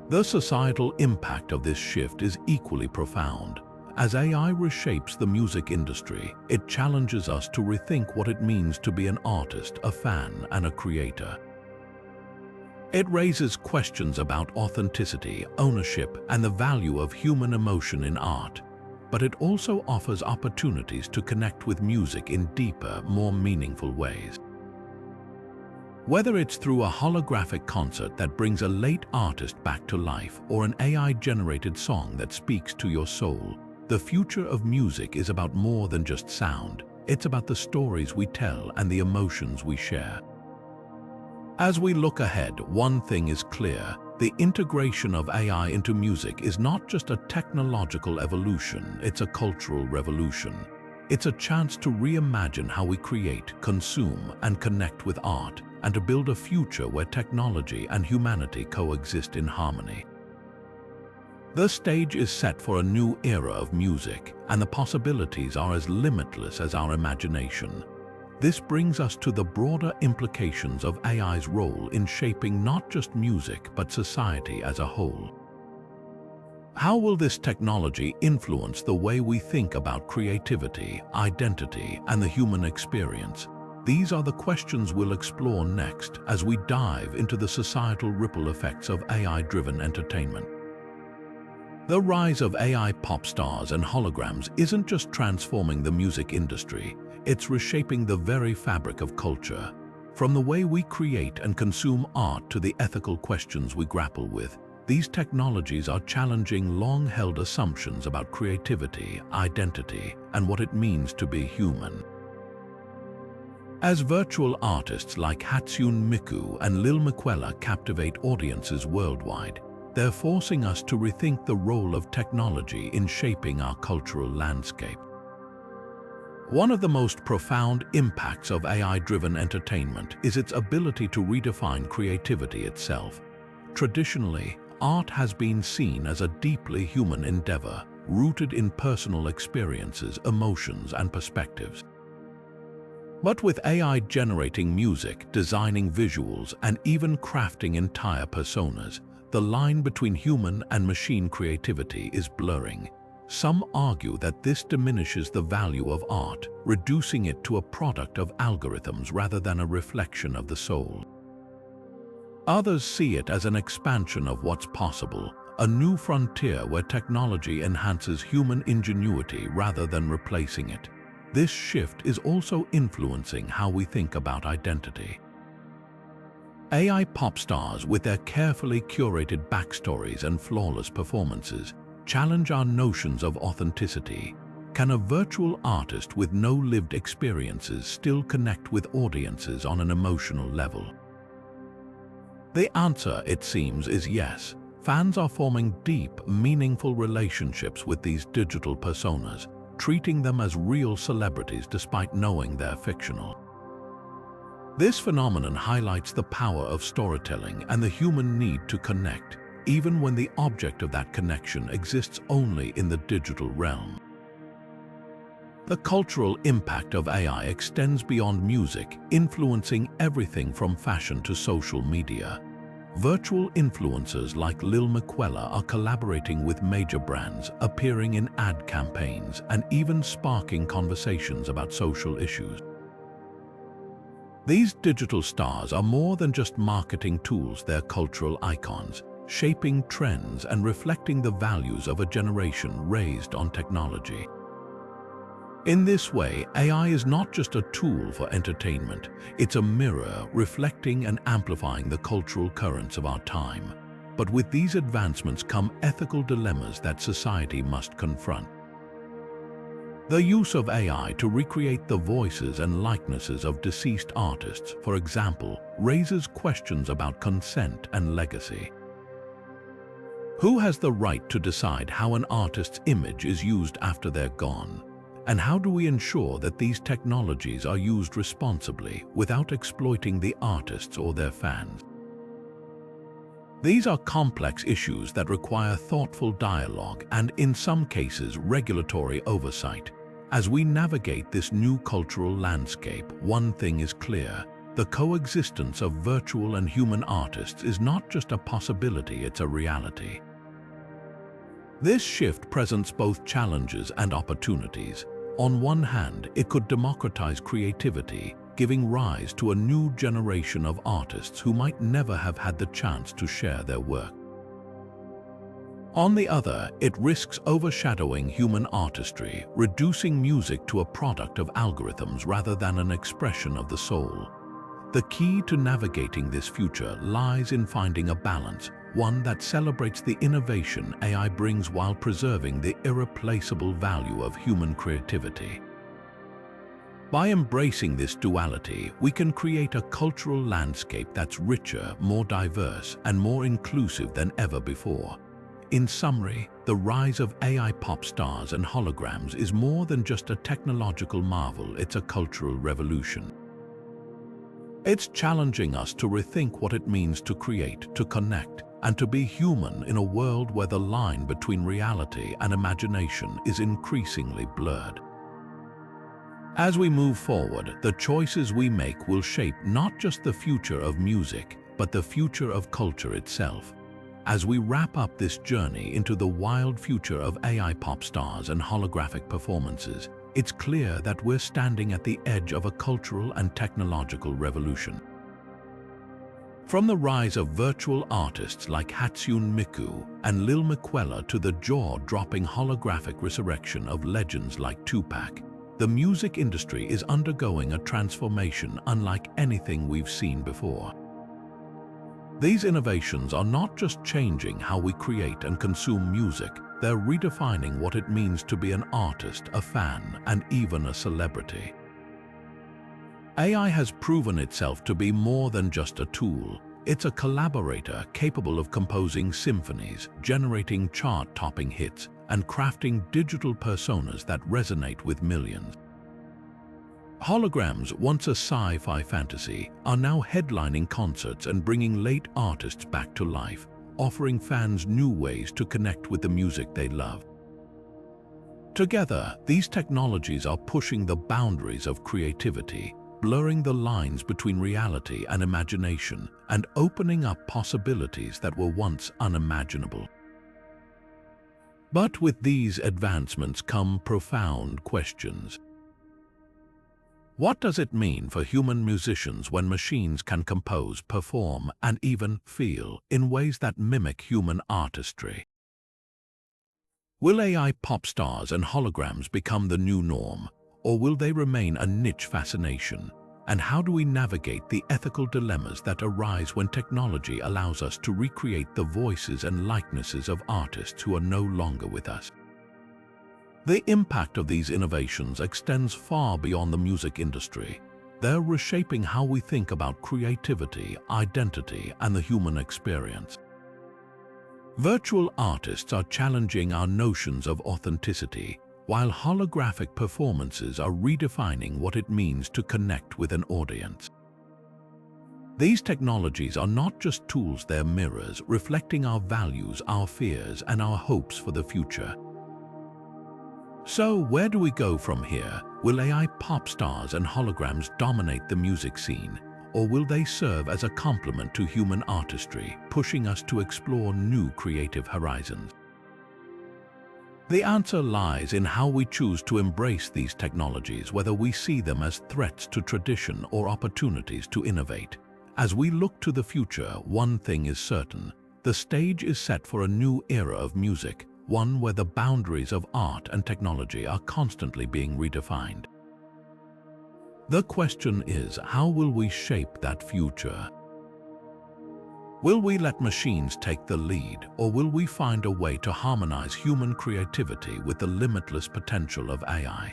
The societal impact of this shift is equally profound. As AI reshapes the music industry, it challenges us to rethink what it means to be an artist, a fan, and a creator. It raises questions about authenticity, ownership, and the value of human emotion in art. But it also offers opportunities to connect with music in deeper, more meaningful ways. Whether it's through a holographic concert that brings a late artist back to life, or an AI-generated song that speaks to your soul, the future of music is about more than just sound. It's about the stories we tell and the emotions we share. As we look ahead, one thing is clear: the integration of AI into music is not just a technological evolution, it's a cultural revolution. It's a chance to reimagine how we create, consume, and connect with art, and to build a future where technology and humanity coexist in harmony. The stage is set for a new era of music, and the possibilities are as limitless as our imagination. This brings us to the broader implications of AI's role in shaping not just music, but society as a whole. How will this technology influence the way we think about creativity, identity, and the human experience? These are the questions we'll explore next as we dive into the societal ripple effects of AI-driven entertainment. The rise of AI pop stars and holograms isn't just transforming the music industry, it's reshaping the very fabric of culture. From the way we create and consume art to the ethical questions we grapple with, these technologies are challenging long-held assumptions about creativity, identity, and what it means to be human. As virtual artists like Hatsune Miku and Lil Miquela captivate audiences worldwide, they're forcing us to rethink the role of technology in shaping our cultural landscape. One of the most profound impacts of AI-driven entertainment is its ability to redefine creativity itself. Traditionally, art has been seen as a deeply human endeavor, rooted in personal experiences, emotions, and perspectives. But with AI generating music, designing visuals, and even crafting entire personas, the line between human and machine creativity is blurring. some argue that this diminishes the value of art, reducing it to a product of algorithms rather than a reflection of the soul. Others see it as an expansion of what's possible, a new frontier where technology enhances human ingenuity rather than replacing it. This shift is also influencing how we think about identity. AI pop stars, with their carefully curated backstories and flawless performances, challenge our notions of authenticity. Can a virtual artist with no lived experiences still connect with audiences on an emotional level? The answer, it seems, is yes. Fans are forming deep, meaningful relationships with these digital personas, treating them as real celebrities despite knowing they're fictional. This phenomenon highlights the power of storytelling and the human need to connect, even when the object of that connection exists only in the digital realm. The cultural impact of AI extends beyond music, influencing everything from fashion to social media. Virtual influencers like Lil Miquela are collaborating with major brands, appearing in ad campaigns, and even sparking conversations about social issues. These digital stars are more than just marketing tools, they're cultural icons, shaping trends and reflecting the values of a generation raised on technology. In this way, AI is not just a tool for entertainment, it's a mirror reflecting and amplifying the cultural currents of our time. But with these advancements come ethical dilemmas that society must confront. The use of AI to recreate the voices and likenesses of deceased artists, for example, raises questions about consent and legacy. Who has the right to decide how an artist's image is used after they're gone? And how do we ensure that these technologies are used responsibly without exploiting the artists or their fans? These are complex issues that require thoughtful dialogue and, in some cases, regulatory oversight. As we navigate this new cultural landscape, one thing is clear: the coexistence of virtual and human artists is not just a possibility, it's a reality. This shift presents both challenges and opportunities. On one hand, it could democratize creativity, giving rise to a new generation of artists who might never have had the chance to share their work. On the other, it risks overshadowing human artistry, reducing music to a product of algorithms rather than an expression of the soul. The key to navigating this future lies in finding a balance, one that celebrates the innovation AI brings while preserving the irreplaceable value of human creativity. By embracing this duality, we can create a cultural landscape that's richer, more diverse, and more inclusive than ever before. In summary, the rise of AI pop stars and holograms is more than just a technological marvel, it's a cultural revolution. It's challenging us to rethink what it means to create, to connect, and to be human in a world where the line between reality and imagination is increasingly blurred. As we move forward, the choices we make will shape not just the future of music, but the future of culture itself. As we wrap up this journey into the wild future of AI pop stars and holographic performances, it's clear that we're standing at the edge of a cultural and technological revolution. From the rise of virtual artists like Hatsune Miku and Lil Miquela to the jaw-dropping holographic resurrection of legends like Tupac, the music industry is undergoing a transformation unlike anything we've seen before. These innovations are not just changing how we create and consume music, they're redefining what it means to be an artist, a fan, and even a celebrity. AI has proven itself to be more than just a tool. It's a collaborator capable of composing symphonies, generating chart-topping hits, and crafting digital personas that resonate with millions. Holograms, once a sci-fi fantasy, are now headlining concerts and bringing late artists back to life, offering fans new ways to connect with the music they love. Together, these technologies are pushing the boundaries of creativity, blurring the lines between reality and imagination, and opening up possibilities that were once unimaginable. But with these advancements come profound questions. What does it mean for human musicians when machines can compose, perform, and even feel in ways that mimic human artistry? Will AI pop stars and holograms become the new norm, or will they remain a niche fascination? And how do we navigate the ethical dilemmas that arise when technology allows us to recreate the voices and likenesses of artists who are no longer with us? The impact of these innovations extends far beyond the music industry. They're reshaping how we think about creativity, identity, and the human experience. Virtual artists are challenging our notions of authenticity, while holographic performances are redefining what it means to connect with an audience. These technologies are not just tools, they're mirrors reflecting our values, our fears, and our hopes for the future. So, where do we go from here? Will AI pop stars and holograms dominate the music scene, or will they serve as a complement to human artistry, pushing us to explore new creative horizons? The answer lies in how we choose to embrace these technologies, whether we see them as threats to tradition or opportunities to innovate. As we look to the future, one thing is certain: the stage is set for a new era of music, one where the boundaries of art and technology are constantly being redefined. The question is, how will we shape that future? Will we let machines take the lead, or will we find a way to harmonize human creativity with the limitless potential of AI?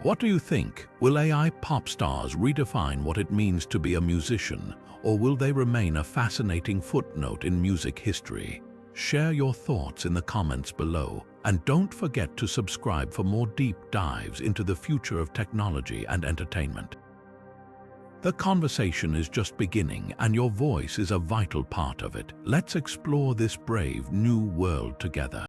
What do you think? Will AI pop stars redefine what it means to be a musician, or will they remain a fascinating footnote in music history? Share your thoughts in the comments below, and don't forget to subscribe for more deep dives into the future of technology and entertainment. The conversation is just beginning, and your voice is a vital part of it. Let's explore this brave new world together.